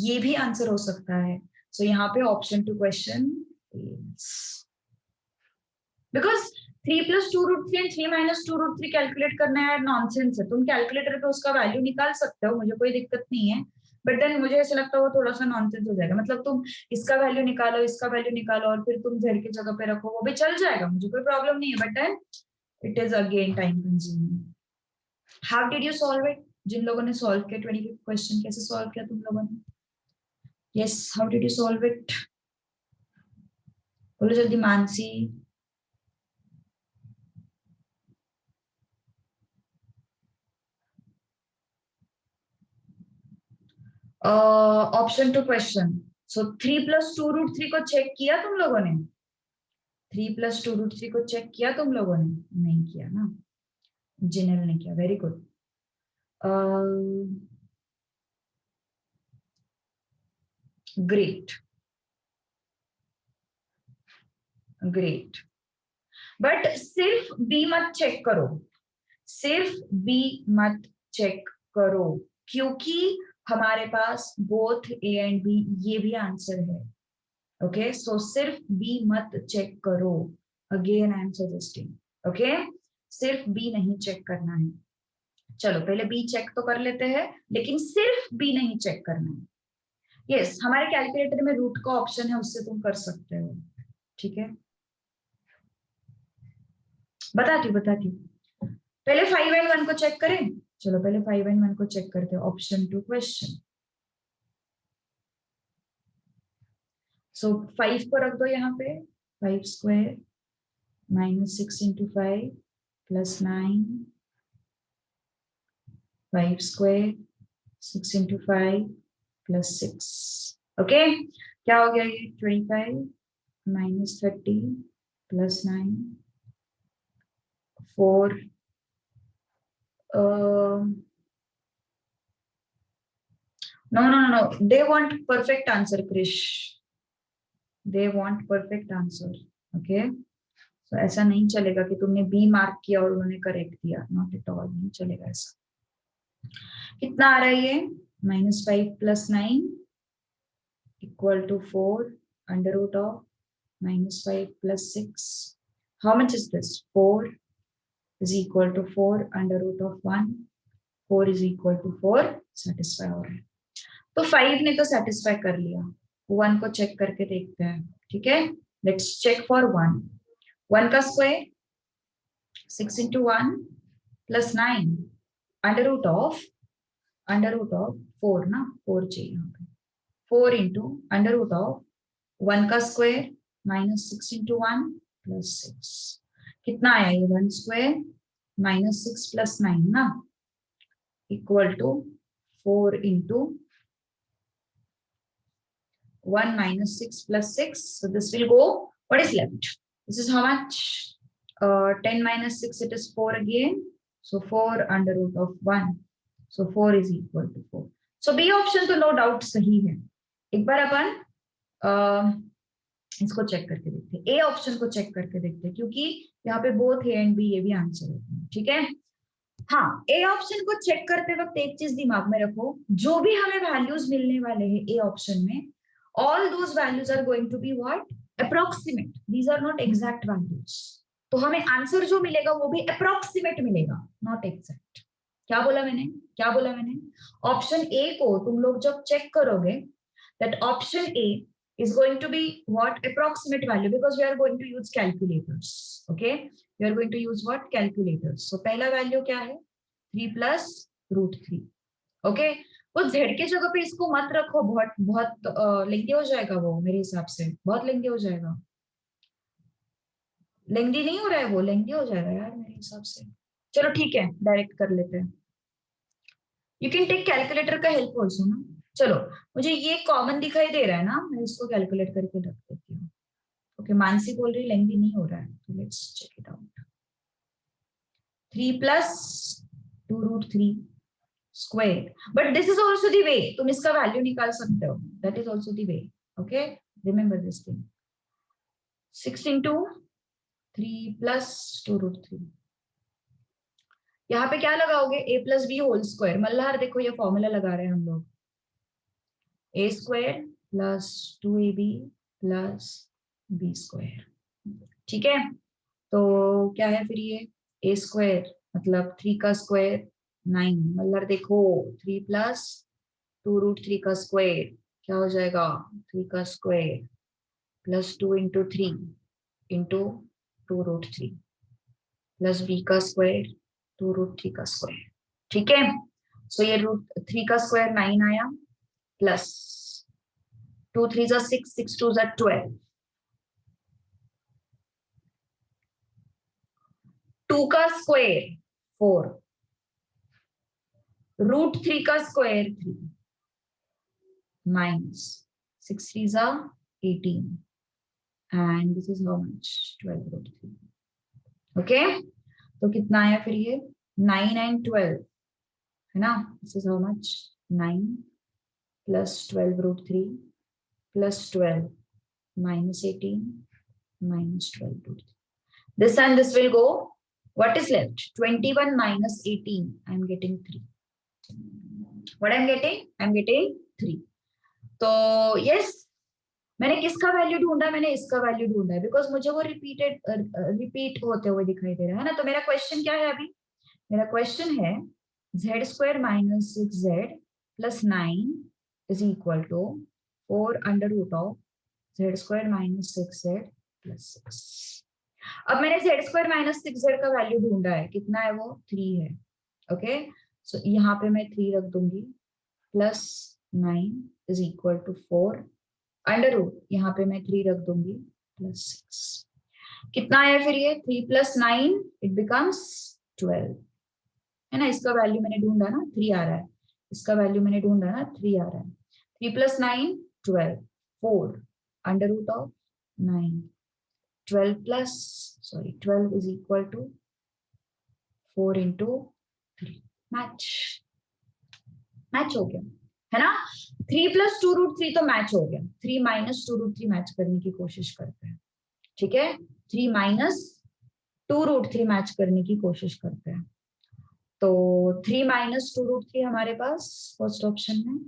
Speaker 1: ये भी आंसर हो सकता है। सो यहाँ पे option two question, because 3 + 2√3 and 3 - 2√3 calculate करना है, नॉनसेंस है। तुम कैलकुलेटर पे उसका वैल्यू निकाल सकते हो, मुझे कोई दिक्कत नहीं है, बट देन मुझे ऐसा लगता है वो थोड़ा सा नॉनसेंस हो जाएगा। मतलब तुम इसका वैल्यू निकालो, इसका वैल्यू निकालो और फिर तुम z की जगह पे रखो, वो भी चल जाएगा, मुझे कोई प्रॉब्लम नहीं है, but then it is again time consuming. How did you solve it, जिन लोगों ने सॉल्व किया 25th क्वेश्चन, कैसे सॉल्व किया तुम लोगों ने? Yes, how did you solve it, बोलो जल्दी। Mansi, option two question. So 3 + 2√3 को चेक किया तुम लोगों ने, 3 + 2√3 को चेक किया तुम लोगों ने? नहीं किया ना, जिनल ने किया, very good. Great great, but सिर्फ बी मत चेक करो, सिर्फ बी मत चेक करो, क्योंकि हमारे पास बोथ ए एंड बी, ये भी आंसर है। ओके, सो सिर्फ बी मत चेक करो, again I am suggesting. Okay, सिर्फ बी नहीं चेक करना है। चलो पहले बी चेक तो कर लेते हैं, लेकिन सिर्फ बी नहीं चेक करना है। यस, हमारे कैलकुलेटर में रूट का ऑप्शन है, उससे तुम कर सकते हो। ठीक है, बताती हूँ। पहले 5 एंड 1 को चेक करें। चलो पहले 5 एंड 1 को चेक करते हैं। Option 2 question. सो 5 को रख दो यहाँ पे। 5 square minus 6 into 5 plus 9, 5 square 6 into 5 plus 6। Okay, क्या हो गया ये? 25 minus 30 plus 9, 4। No, no, no, no. They want perfect answer, Krish. They want perfect answer. Okay. So ऐसा नहीं चलेगा कि तुमने बी मार्क किया और उन्होंने करेक्ट दिया। नॉट एट ऑल, नहीं चलेगा ऐसा। कितना आ रहा है ये? -5 plus 9 equal to 4 under root of -5 plus 6। How much is this? 4 is equal to 4 under root of 1. 4 is equal to 4. Satisfy हो रहा है। तो 5 ने तो सेटिस्फाई कर लिया। 1 को चेक करके देखते हैं। ठीक है, लेट्स चेक फॉर 1। 1 का square 6 into 1 plus 9 under root of 4 ना, 4 चाहिए यहाँ पे। 4 इंटू अंडर रूट ऑफ 1 का स्क्वायर -6 इंटू 1 प्लस 6। कितना आया ये? 1 स्क्वायर -6 प्लस 9 ना, equal to 4 into 1 minus 6 plus 6. So this will go. What is left? This is how much? 10 minus 6, it is 4 again. So 4 under root of 1. So 4 is equal to 4. So B option तो no doubt सही है। एक बार अपन इसको check करके देखते हैं। A option को check करके देखते हैं, क्योंकि यहाँ पे बोथ ए एंड बी ये भी आंसर है। ठीक है, हाँ, ए ऑप्शन को चेक करते वक्त एक चीज दिमाग में रखो, जो भी हमें वैल्यूज मिलने वाले हैं ए ऑप्शन में, all those values are going to be what? Approximate. These are not exact values. तो हमें आंसर जो मिलेगा वो भी अप्रोक्सीमेट मिलेगा, नॉट एग्जैक्ट। क्या बोला मैंने? ऑप्शन ए को तुम लोग जब चेक करोगे, that option A is going to be what? Approximate value, because we are going to use calculators. Okay, we are going to use what? Calculators. So पहला value क्या है? 3 plus √3. Okay, वो z के जगह पे इसको मत रखो, बहुत लेंदी हो जाएगा वो, मेरे हिसाब से बहुत लेंदी हो जाएगा। लेंदी नहीं हो रहा है वो, लेंदी हो जाएगा यार मेरे हिसाब से। चलो ठीक है, डायरेक्ट कर लेते हैं। यू कैन टेक कैलकुलेटर का हेल्प ऑल्सो ना। चलो, मुझे ये कॉमन दिखाई दे रहा है ना, मैं इसको कैलकुलेट करके रख देती हूँ। ओके, मानसी बोल रही लेंदी नहीं हो रहा है, तो let's check it out. 3 plus 2√3 square, but this is also the way तुम इसका वैल्यू निकाल सकते हो। that is also the way. okay, remember this thing. 6 into 3 plus 2√3, यहाँ पे क्या लगाओगे? a plus b whole square. Malhar देखो, ये फॉर्मूला लगा रहे हैं हम लोग। a square plus 2ab plus b square. ठीक है, तो क्या है फिर ये? a स्क्वायर मतलब 3 का स्क्वायर 9। मतलब देखो 3 plus 2√3 का स्क्वायर क्या हो जाएगा? 3 का square plus 2 into 3 into 2√3 plus b का स्क्वायर 2√3 का स्क्वायर। ठीक है, सो ये √3 का स्क्वायर 9 आया, प्लस 2 3 6, 6 2 12, 2 का स्क्वायर 4, √3 का square 3, minus 6 3 18, and this is how much? 12√3. Okay, तो कितना आया फिर ये? 9 and 12 है ना। This is how much? 9 plus 12√3 plus 12 minus 18 minus 12√3. This and this will go. What is left? 21 minus 18. I am getting 3. What I am getting 3। तो yes, मैंने किसका वैल्यू ढूंढा, मैंने इसका वैल्यू ढूंढा है, बिकॉज मुझे वो रिपीट होते हुए दिखाई दे रहा है ना। तो मेरा क्वेश्चन क्या है अभी, मेरा क्वेश्चन है z square minus 6z plus 9 is equal to 4 under root of z square minus 6z plus 6। अब मैंने z स्क्वायर माइनस 6z का वैल्यू ढूंढा है, कितना है वो 3 है। ओके, सो यहाँ पे मैं 3 रख दूंगी, plus 9 is equal to 4 under root, यहाँ पे मैं 3 रख दूंगी, प्लस 6। कितना आया फिर ये 3 प्लस 9 इट बिकम्स 12 है ना। इसका वैल्यू मैंने ढूंढा ना 3 आ रहा है, इसका वैल्यू मैंने ढूंढा ना 3 आ रहा है। 3 plus 9 12, 4 under root of 9, 12 plus 12 is equal to 4 into 3। Match हो गया है ना। 3 प्लस 2 रूट 3 तो मैच हो गया, 3 माइनस 2 रूट 3 मैच करने की कोशिश करते हैं, ठीक है। 3 माइनस 2 रूट 3 मैच करने की कोशिश करते हैं। तो 3 माइनस 2 रूट 3 हमारे पास फर्स्ट ऑप्शन में।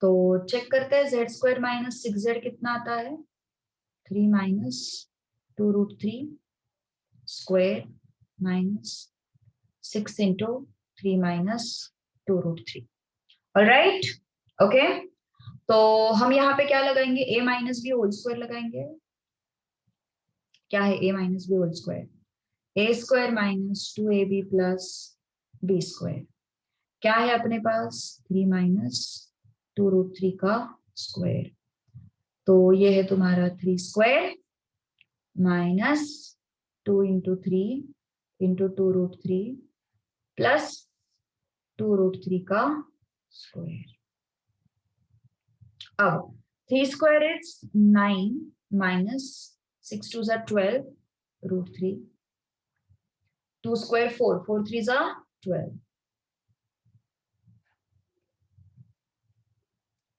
Speaker 1: तो चेक करते हैं z स्क्वायर माइनस 6z कितना आता है, 3 minus 2 root 3 square minus 6 into 3 minus 2 root 3। Alright, okay. तो हम यहाँ पे क्या लगाएंगे, a minus B whole square लगाएंगे। क्या है a minus B whole square, a square minus 2ab plus b square. क्या है अपने पास 3 माइनस 2 रूट 3 का स्क्वायर। तो ये है तुम्हारा 3 square minus 2 into 3 into 2 root 3 plus 2 root 3 का स्क्वायर। अब 3 स्क्वायर इज 9 माइनस 6 2 ज़ा 12 रूट 3, 2 स्क्वायर 4, 4 3 ज़ा 12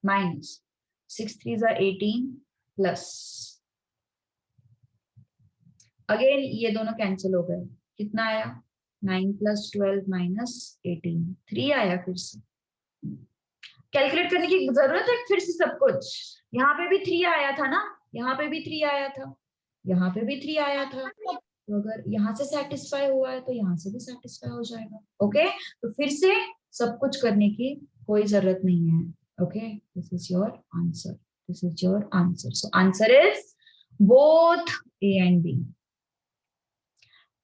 Speaker 1: माइनस 6 3 ज़ा 18 प्लस, अगेन ये दोनों कैंसिल हो गए, कितना आया 9 प्लस 12 माइनस 18, 3 आया। फिर से कैलकुलेट करने की जरूरत है फिर से सब कुछ। यहाँ पे भी 3 आया था ना, यहाँ पे भी 3 आया था, यहाँ पे भी 3 आया था। तो अगर यहाँ से सेटिस्फाई हुआ है तो यहाँ से भी सेटिस्फाई हो जाएगा। ओके, तो फिर से सब कुछ करने की कोई जरूरत नहीं है। Okay, this is your answer, this is your answer. So answer is both A and B.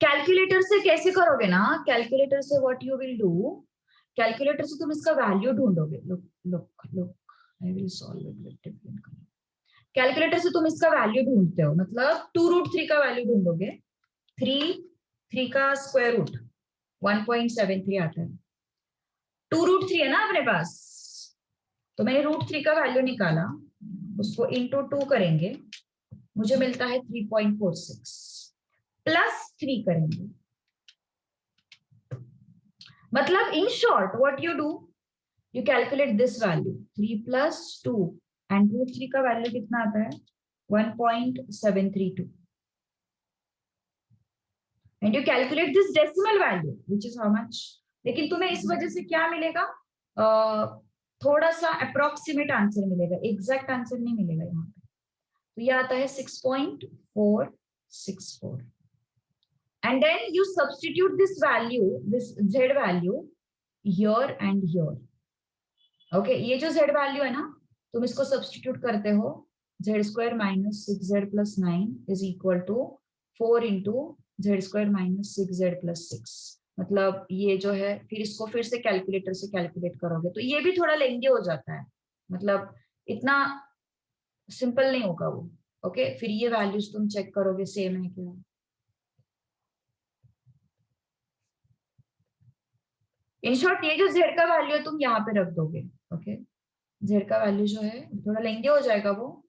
Speaker 1: Calculator से कैसे करोगे ना, कैलकुलेटर से what you will do, calculator से तुम इसका वैल्यू ढूंढोगे। Look look look, I will solve it with different colour. Calculator से तुम इसका वैल्यू ढूंढते हो, मतलब 2 रूट 3 का वैल्यू ढूंढोगे। 3 का स्क्वायर रूट 1.73 आता है, 2 रूट 3 है ना अपने पास। तो मैंने रूट 3 का वैल्यू निकाला, उसको इंटू 2 करेंगे, मुझे मिलता है 3.46 प्लस 3 करेंगे। मतलब in short what you do, you calculate this value 3 plus 2 and root 3 का वैल्यू कितना आता है 1.732 and you calculate this decimal value which is how much. लेकिन तुम्हें इस वजह से क्या मिलेगा, थोड़ा सा अप्रोक्सीमेट आंसर मिलेगा, एग्जैक्ट आंसर नहीं मिलेगा यहाँ पे। तो ये आता है 6.464 and then you substitute this value, this z value here and here. Okay, ये जो z value है ना, तुम इसको सब्सटीट्यूट करते हो, z square minus 6z plus 9 is equal to 4 into z square minus 6z plus 6। मतलब ये जो है फिर इसको फिर से कैलकुलेटर से कैलकुलेट करोगे तो ये भी थोड़ा लेंदी हो जाता है, मतलब इतना सिंपल नहीं होगा वो। ओके, फिर ये वैल्यूज तुम चेक करोगे सेम है क्या। इन शॉर्ट ये जो z का वैल्यू है तुम यहाँ पे रख दोगे। ओके, z का वैल्यू जो है थोड़ा लेंदी हो जाएगा वो,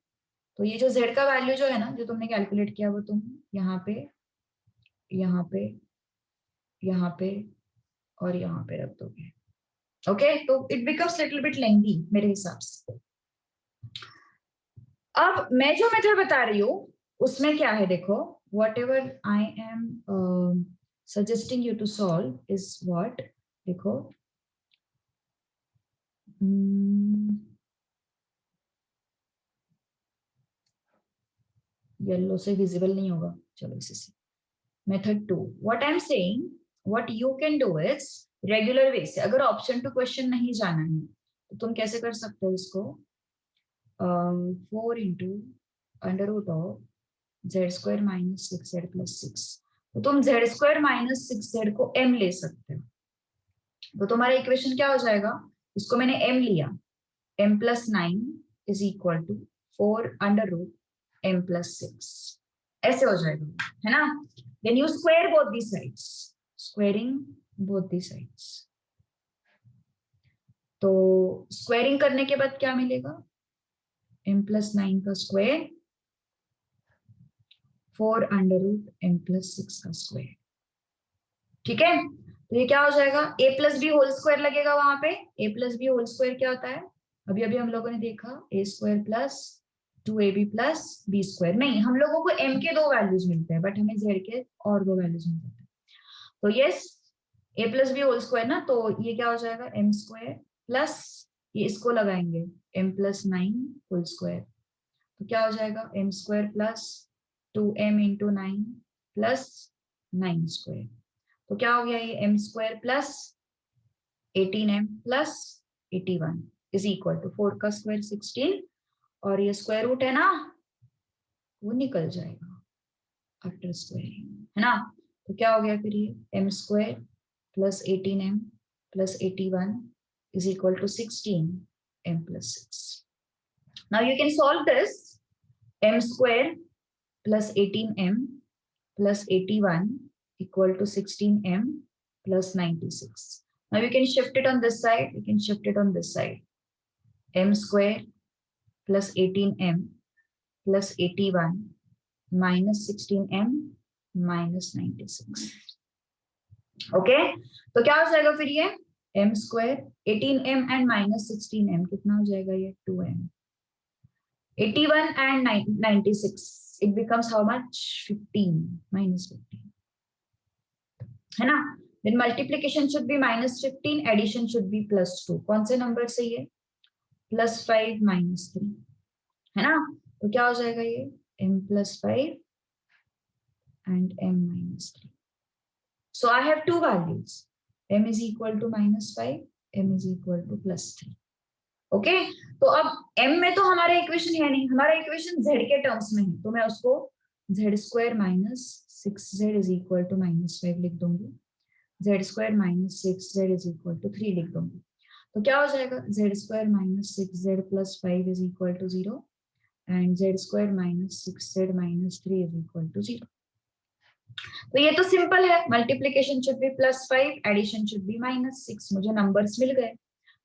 Speaker 1: तो ये जो z का वैल्यू जो है ना, जो तुमने कैलकुलेट किया वो तुम यहाँ पे यहाँ पे यहाँ पे और यहाँ पे रख दोगे। ओके, तो इट बिकम्स लिटिल बिट लेंदी मेरे हिसाब से। अब मैं जो मेथड बता रही हूँ उसमें क्या है देखो, what ever I am suggesting you to solve is what? देखो येलो से विजिबल नहीं होगा, चलो इसी से। Method 2, what I am saying, what you can do is regular way से, अगर ऑप्शन टू क्वेश्चन नहीं जाना है तो तुम कैसे कर सकते हो इसको, 4 into under root of Z square minus 6z plus 6, तो तुम जेड स्क्वायर माइनस 6z को m ले सकते हो, तो तुम्हारा इक्वेशन क्या हो जाएगा, इसको मैंने m लिया, m plus 9 is equal to 4 under root m plus 6, ऐसे हो जाएगा, है ना। Then you square both the sides, squaring both the sides, तो स्क्वायरिंग करने के बाद क्या मिलेगा, m प्लस 9 का square 4 under root m plus 6 का स्क्वायर, ठीक है। तो ये क्या हो जाएगा, a plus B whole square लगेगा वहां पे, a plus B whole square क्या होता है, अभी अभी हम लोगों ने देखा a square plus 2ab plus B square, नहीं हम लोगों को m के 2 वैल्यूज मिलते हैं बट हमें z के और 2 वैल्यूज मिलते हैं, तो yes a plus B whole square ना, तो ये क्या हो जाएगा m स्क्वायर प्लस, ये इसको लगाएंगे m प्लस 9 होल स्क्वायर, तो क्या हो जाएगा m square plus 2m into 9 plus 9 square, तो क्या हो गया ये m square plus 18m plus 81 is equal to 4 का स्क्वायर 16, और ये स्क्वायर रूट है ना वो निकल जाएगा आफ्टर स्क्वायरिंग, है ना। तो क्या हो गया फिर ये m square plus 18m plus 81 is equal to 16m plus 6। Now you can solve this, m square plus 18m plus 81 equal to 16m plus 96. Now you can shift it on this side, you can shift it on this side. M square plus 18m plus 81 minus 16m minus 96. Okay? तो क्या हो जाएगा फिर ये m square 18m and minus 16m कितना हो जाएगा ये 2m. 81 and 96. It becomes how much? 15 minus 15, है ना। Then multiplication should be minus 15, addition should be plus 2, कौन से नंबर से ये plus 5 minus 3, है ना। तो क्या हो जाएगा ये m plus 5 and m minus 3. So I have two values, m is equal to minus 5, m is equal to plus 3. Okay तो अब m में तो हमारा इक्वेशन है नहीं, हमारा इक्वेशन z के टर्म्स में है, तो मैं उसको z square minus 6z is equal to minus 5 लिख दूंगी, z square minus 6z is equal to 3 लिख दूंगी, तो क्या हो जाएगा z square minus 6z plus 5 is equal to 0 and z square minus 6z minus 3 is equal to 0। तो ये तो सिंपल है, multiplication should be plus 5, addition should be minus 6, मुझे नंबर्स मिल गए,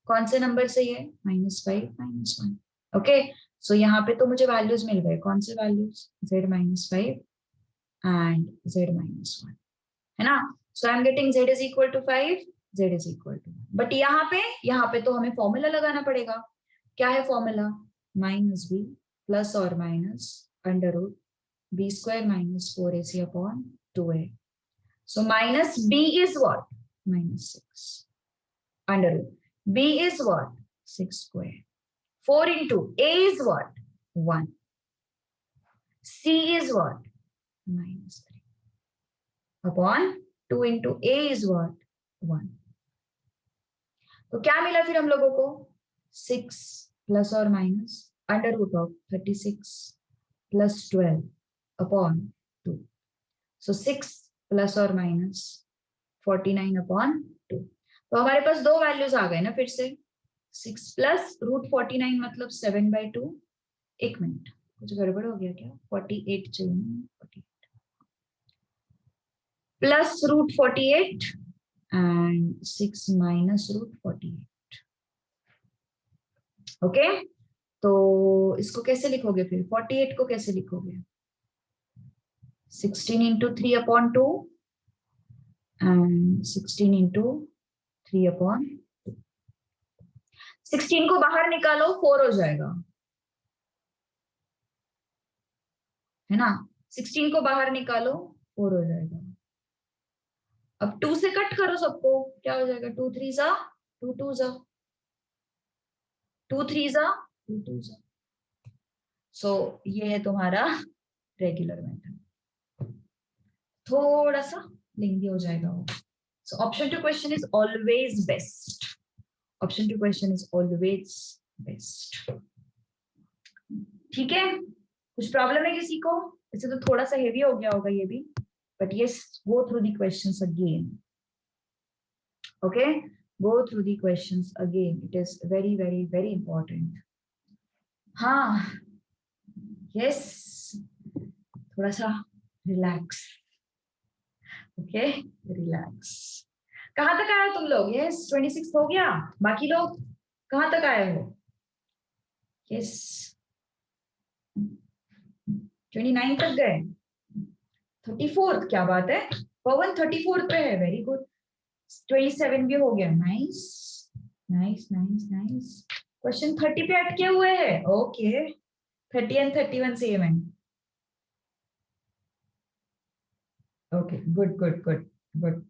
Speaker 1: कौन से नंबर से ये -5 -1, ओके। सो यहाँ पे तो मुझे वैल्यूज मिल गए, कौन से वैल्यूज z -5 एंड z -1, है ना। So I am getting z is equal to 5, z is equal to 1, but यहाँ पे तो हमें फॉर्मूला लगाना पड़ेगा, क्या है फॉर्मूला, माइनस बी प्लस और minus under root b square minus 4ac upon 2a, so minus b is what -6 under root b is what 6 square, 4 into a is what 1, c is what -3 upon 2 into a is what 1, तो क्या मिला फिर हम लोगों को 6 plus और minus under root of 36 plus 12 upon 2, so 6 plus और minus 49 upon 2, तो हमारे पास दो वैल्यूज आ गए ना फिर से, 6 प्लस रूट 49 मतलब 7/2, एक मिनट कुछ गड़बड़ हो गया क्या, 48 चाहिए, 48 plus root 48 and 6 minus root 48, okay. तो इसको कैसे लिखोगे फिर, 48 को कैसे लिखोगे, 16 into 3 upon 2 and 16 into 3 upon 16 को बाहर निकालो 4 हो जाएगा, है ना, 16 को बाहर निकालो 4 हो जाएगा, अब 2 से कट करो सबको, क्या हो जाएगा? 2 3 जा 2 2 जा 2 3 जा 2 2 जा। सो ये है तुम्हारा रेगुलर मेथड, थोड़ा सा लेंदी हो जाएगा वो। So option two question is always best, option two question is always best. ठीक है, कुछ प्रॉब्लम है किसी को? इसे तो थोड़ा सा हेवी हो गया होगा ये भी, but yes, go through the questions again. Okay, go through the questions again, it is very very very important. हाँ, यस, थोड़ा सा रिलैक्स। Okay, relax. कहाँ तक आए हो तुम लोग? यस, 26 हो गया। बाकी लोग कहाँ तक आए हो? यस, 29 तक गए। 34, क्या बात है, पवन 34 पे है, वेरी गुड। 27 भी हो गया, nice nice nice nice. Question 30 पे अटके हुए हैं, ओके। 30 एंड 31 सेम है, okay, good good good good.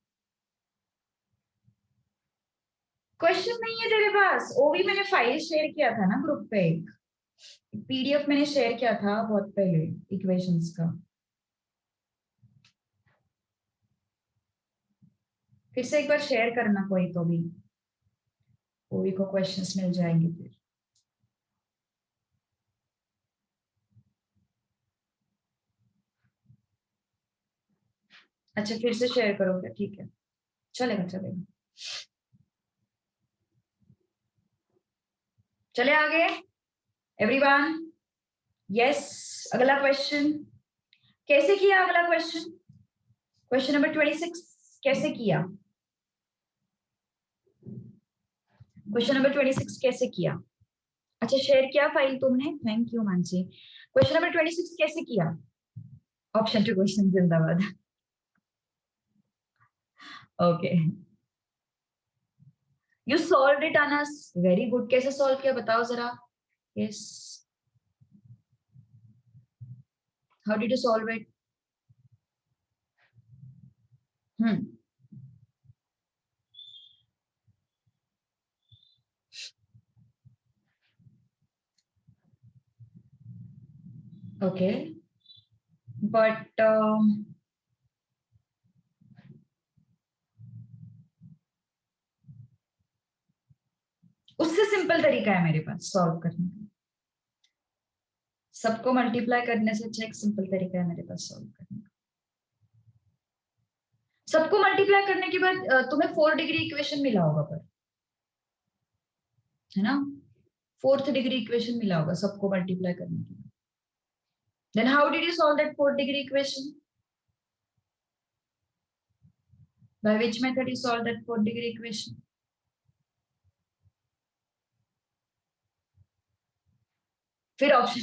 Speaker 1: Question नहीं है तेरे पास? वो भी मैंने फाइल शेयर किया था ना ग्रुप पे, एक पीडीएफ मैंने शेयर किया था बहुत पहले इक्वेशंस का। फिर से एक बार शेयर करना कोई तो भी, कोई को क्वेश्चंस मिल जाएंगे फिर। अच्छा, फिर से शेयर करोगे? ठीक है, चलेगा चलेगा। चले आगे एवरीवन। यस, अगला क्वेश्चन कैसे किया? अगला क्वेश्चन, क्वेश्चन नंबर 26 कैसे किया? क्वेश्चन नंबर 26 कैसे किया? अच्छा, शेयर किया फाइल तुमने, thank you Mansi. Question number 26 कैसे किया? ऑप्शन टू क्वेश्चन जिंदाबाद। Okay, you solve it Anas, very good. कैसे सॉल्व किया बताओ जरा? Yes, how did you solve it? Hmm, okay, but उससे सिंपल तरीका है मेरे पास सॉल्व करने का। सबको मल्टीप्लाई करने से अच्छा एक सिंपल तरीका है मेरे पास सॉल्व करने का। सबको मल्टीप्लाई करने के बाद तुम्हें 4 डिग्री इक्वेशन मिला होगा, पर है ना, 4th डिग्री इक्वेशन मिला होगा सबको मल्टीप्लाई करने के बाद। Then how did you solve that 4th degree equation? By which method you solve that 4th degree equation? फिर ऑप्शन,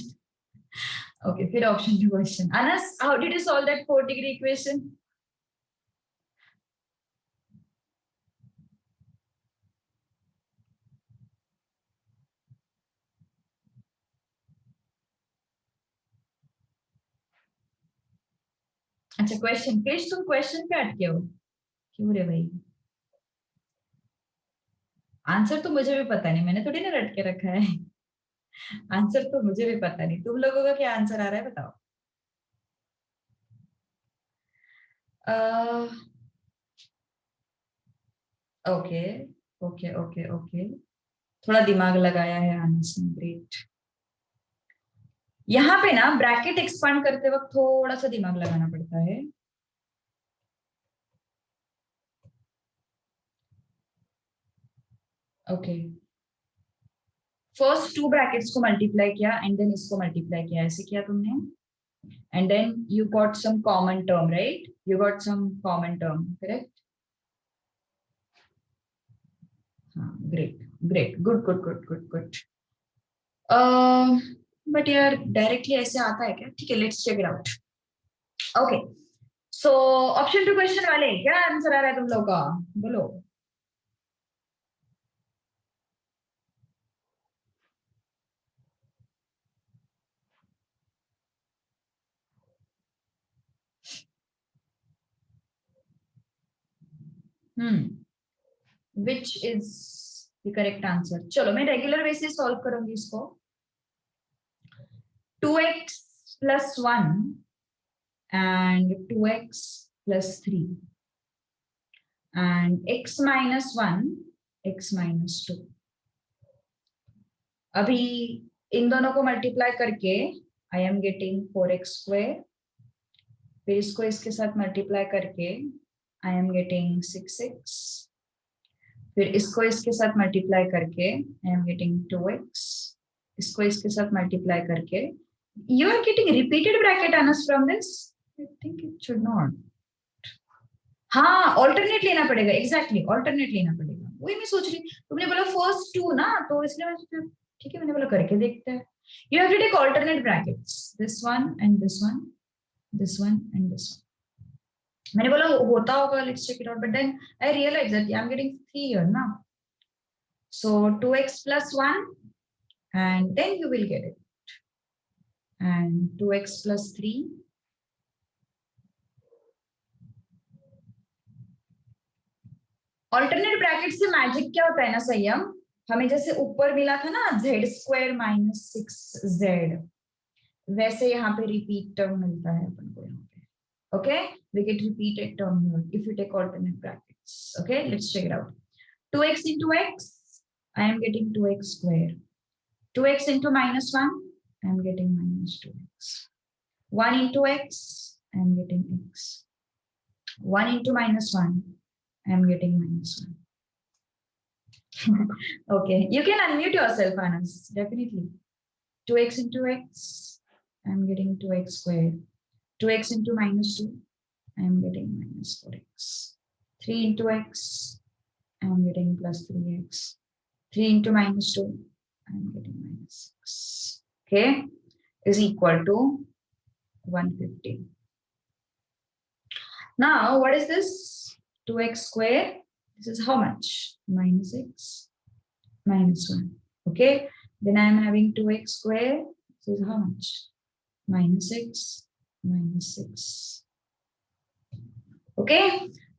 Speaker 1: ओके, फिर ऑप्शन टू क्वेश्चन। अनस, how did you solve that 4th degree equation? अच्छा, question, फिर तुम question पे अटके हो क्यों रे भाई? आंसर तो मुझे भी पता नहीं, मैंने थोड़ी ना रट के रखा है। आंसर तो मुझे भी पता नहीं, तुम लोगों का क्या आंसर आ रहा है बताओ? ओके ओके ओके ओके, थोड़ा दिमाग लगाया है आनंद ने, ग्रेट। यहाँ पे ना ब्रैकेट एक्सपांड करते वक्त थोड़ा सा दिमाग लगाना पड़ता है। ओके, फर्स्ट 2 ब्रैकेट्स को मल्टीप्लाई किया एंड देन इसको मल्टीप्लाई किया, ऐसे किया तुमने, and then you got some common term, right? You got some common term, correct? हाँ, great great, good good good good good. But यार डायरेक्टली ऐसे आता है क्या? ठीक है, let's check it out. Okay, so option two question वाले क्या आंसर आ रहा है तुम लोग का? बोलो। Which is the correct answer? चलो मैं रेगुलर वे से सॉल्व करूंगी इसको. 2x plus 1 and 2x plus 3 and x minus 1, x minus 2. अभी इन दोनों को मल्टीप्लाई करके आई एम गेटिंग 4x स्क्वायर. फिर इसको इसके साथ मल्टीप्लाई करके आई एम गेटिंग 6x. फिर इसको इसके साथ मल्टीप्लाई करके आई एम गेटिंग 2x. इसको इसके साथ मल्टीप्लाई करके you are getting repeated bracket answer from this. I think it should not. हाँ ऑल्टरनेट लेना पड़ेगा. एग्जैक्टली ऑल्टरनेट लेना पड़ेगा. वही मैं सोच रही. तुमने बोला फर्स्ट 2 ना, तो इसलिए ठीक है मैंने बोला करके देखते हैं. You have to take alternate brackets. This one and this one, this one and this one. मैंने बोला होता होगा. Let's check it out. But then I realize that I am getting 3 here ना. So 2x plus 1 and then you will get it. And 2x plus 3. Alternate bracket से magic क्या होता है ना संयम, हमें जैसे ऊपर मिला था ना z स्क्वायर माइनस 6z, वैसे यहाँ पे रिपीट टर्म मिलता है अपन को यहाँ पे. Okay we get repeated term here if you take alternate brackets. Okay let's check it out. 2x into x, I am getting 2x square. 2x into minus 1, I am getting minus 2x. 1 into x, I am getting x. 1 into minus 1, I am getting minus 1. Okay, you can unmute yourself, Anas. Definitely. 2x into x, I am getting 2x square. 2x into minus 2, I am getting minus 4x. 3 into x, I am getting plus 3x. 3 into minus 2, I am getting minus 6. Okay, is equal to 150. Now, what is this? 2x square. This is how much? Minus x minus 1. Okay, then I am having 2x square. This is how much? Minus x minus 6. Okay,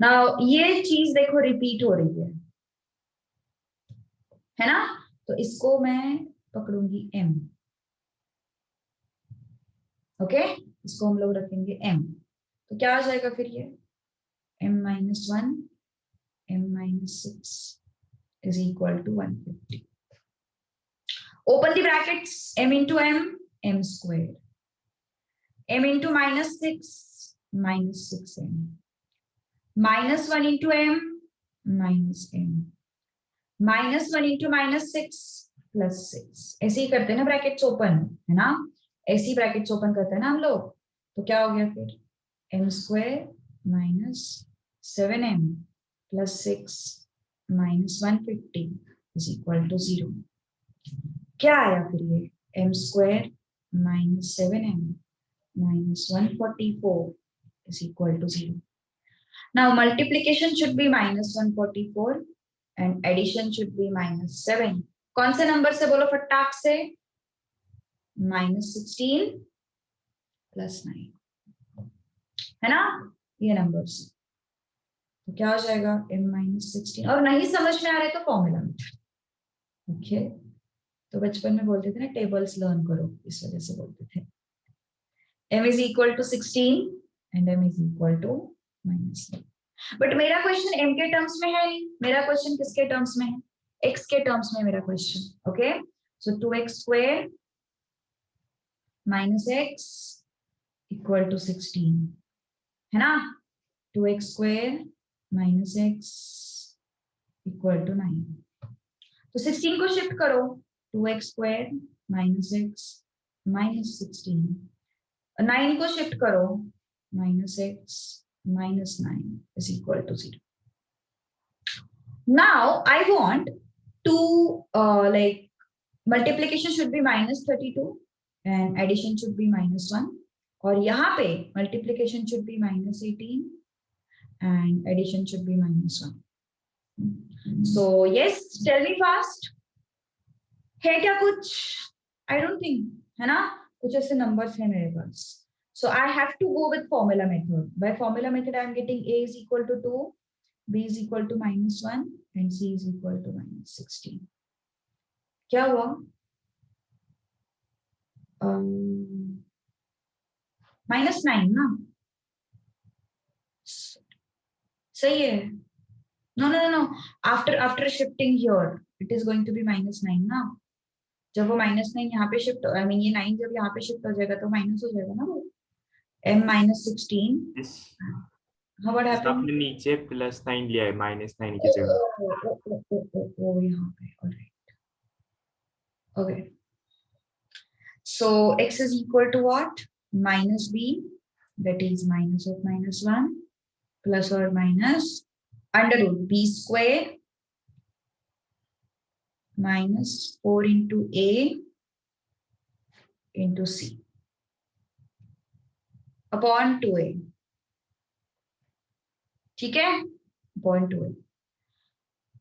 Speaker 1: now ये चीज देखो repeat हो रही है ना. तो इसको मैं पकड़ूंगी m. ओके इसको हम लोग रखेंगे m. तो क्या आ जाएगा फिर ये m minus 1 m minus 6 is equal to 150. Open the brackets. M into m square. M into minus 6 minus 6m. Minus 1 into m minus m. Minus 1 into minus 6 plus 6. ऐसे ही करते हैं ना ब्रैकेट्स ओपन, है ना. ऐसे ही ब्रैकेट्स ओपन करते हैं ना हम लोग. तो क्या हो गया फिर m square minus 7m plus 6 minus 150 is equal to 0. क्या आया फिर ये m square minus 7m minus 144 is equal to 0. Now multiplication should be minus 144 and addition should be minus 7. कौन से नंबर से बोलो फटाक से? minus 16 plus 9 है ना ये नंबर से. तो क्या हो जाएगा m minus 16. और नहीं समझ में आ रहा है तो फॉर्मूला में. ओके तो बचपन में बोलते थे ना टेबल्स लर्न करो, इस वजह से बोलते थे. m is equal to 16 and m is equal to minus 9. But मेरा क्वेश्चन m के टर्म्स में है नहीं. मेरा क्वेश्चन किसके टर्म्स में है? x के टर्म्स में मेरा question. Okay so 2x square minus x equal to 16 है ना. 2x square minus x equal to 9. तो 16 को शिफ्ट करो. 2x square minus x minus 16. 9 को शिफ्ट करो. minus x minus 9 is equal to 0. Now I want to like multiplication should be minus 32 and addition should be minus 1. और यहाँ पे multiplication should be minus 18 and addition should be minus 1. So yes, tell me fast. है क्या कुछ? I don't think है ना. कुछ ऐसे numbers हैं मेरे पास. So I have to go with formula method. By formula method I am getting a is equal to 2, b is equal to -1 and c is equal to -16. क्या हुआ? -9 ना? सही है. No. After shifting here, it is going to be -9 ना? जब वो -9 यहाँ पे शिफ्ट, आई मीन ये 9 जब यहाँ पे शिफ्ट हो जाएगा तो माइनस हो जाएगा ना वो. m-16. How what happened?
Speaker 2: आपने नीचे +9 लिया है, -9 की जगह.
Speaker 1: यहाँ पे. Alright. Okay. So x is equal to what? -b, that is minus of -1 plus or minus under root b square minus 4 into a into c upon 2a. ठीक है? Upon 2a.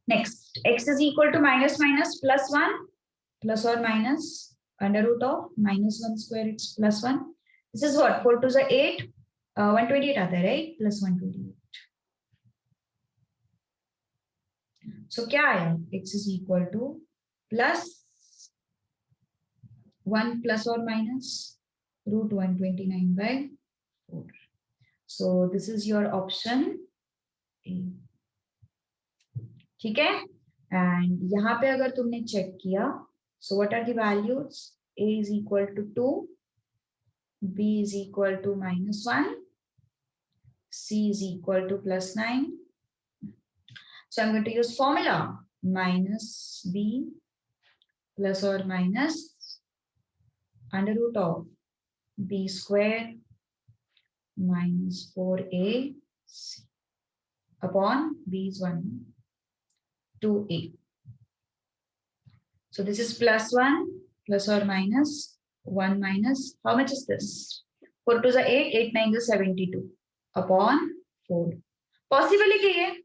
Speaker 1: Next, x is equal to minus plus 1 plus or minus under root of -1 square, it's +1. This is what? 4 to the 8. 128 आता है, right? Plus 128. So क्या आया? X is equal to plus 1 plus or minus root 129 by 4. So this is your option A. ठीक है? And यहाँ पे अगर तुमने चेक किया, so what are the values? A is equal to 2, B is equal to -1, C is equal to +9. So I'm going to use formula minus B plus or minus under root of B square minus 4AC upon B is 1, 2A. So this is +1 plus or minus 1 minus, how much is this? 4 to the 8, 8 9 to 72 upon 4. Possible है क्या?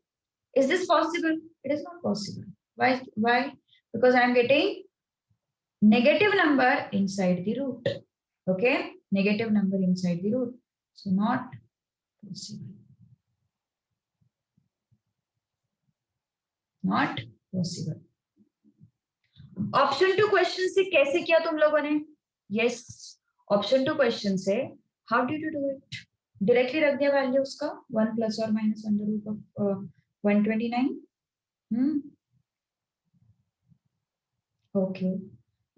Speaker 1: Is this possible? It is not possible. Why? Because I am getting negative number inside the root. Okay? Negative number inside the root. So not possible. Not possible. Option 2 question से कैसे किया तुम लोगों ने? Yes. Option 2 question से how did you do it? Directly रख दिया value उसका 1 plus or minus under root of 129. Okay.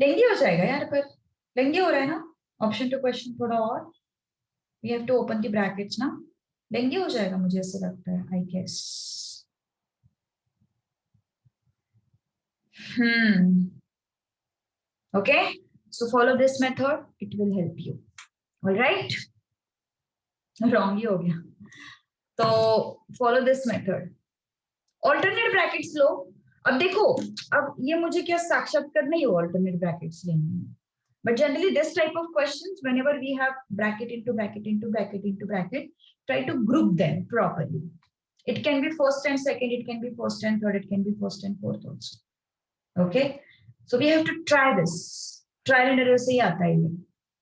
Speaker 1: लेंगी हो जाएगा यार, पर लेंगी हो रहा है ना? ऑप्शन 2 क्वेश्चन थोड़ा और, we have to open the brackets ना. लेंगी हो जाएगा मुझे ऐसे लगता है, I guess. Okay, so follow this method, it will help you. Alright, wrong ही हो गया. तो follow this method. Alternate brackets लो. अब देखो, अब ये मुझे क्या साक्षात्कार नहीं हो ऑल्टरनेट ब्रैकेट्स लेने में, but generally this type of questions, whenever we have bracket into bracket into bracket into bracket, try to group them properly. It can be first and second, it can be first and third, it can be first and fourth also. Okay, so we have to try this. Trial and error से ही आता है ये.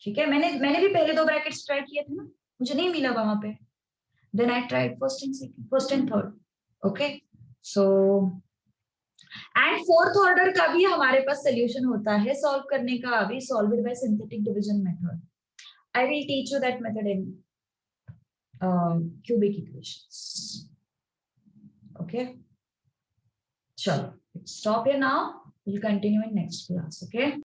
Speaker 1: ठीक है? मैंने भी पहले 2 brackets try किए थे ना, मुझे नहीं मिला वहां पे. Then I tried first and second, first and third. Okay, so and fourth order का भी हमारे पास सोल्यूशन होता है सॉल्व करने का, अभी solve it by synthetic division method. I will teach you that method in cubic equations. Okay, चलो stop here now, will continue in next class. Okay.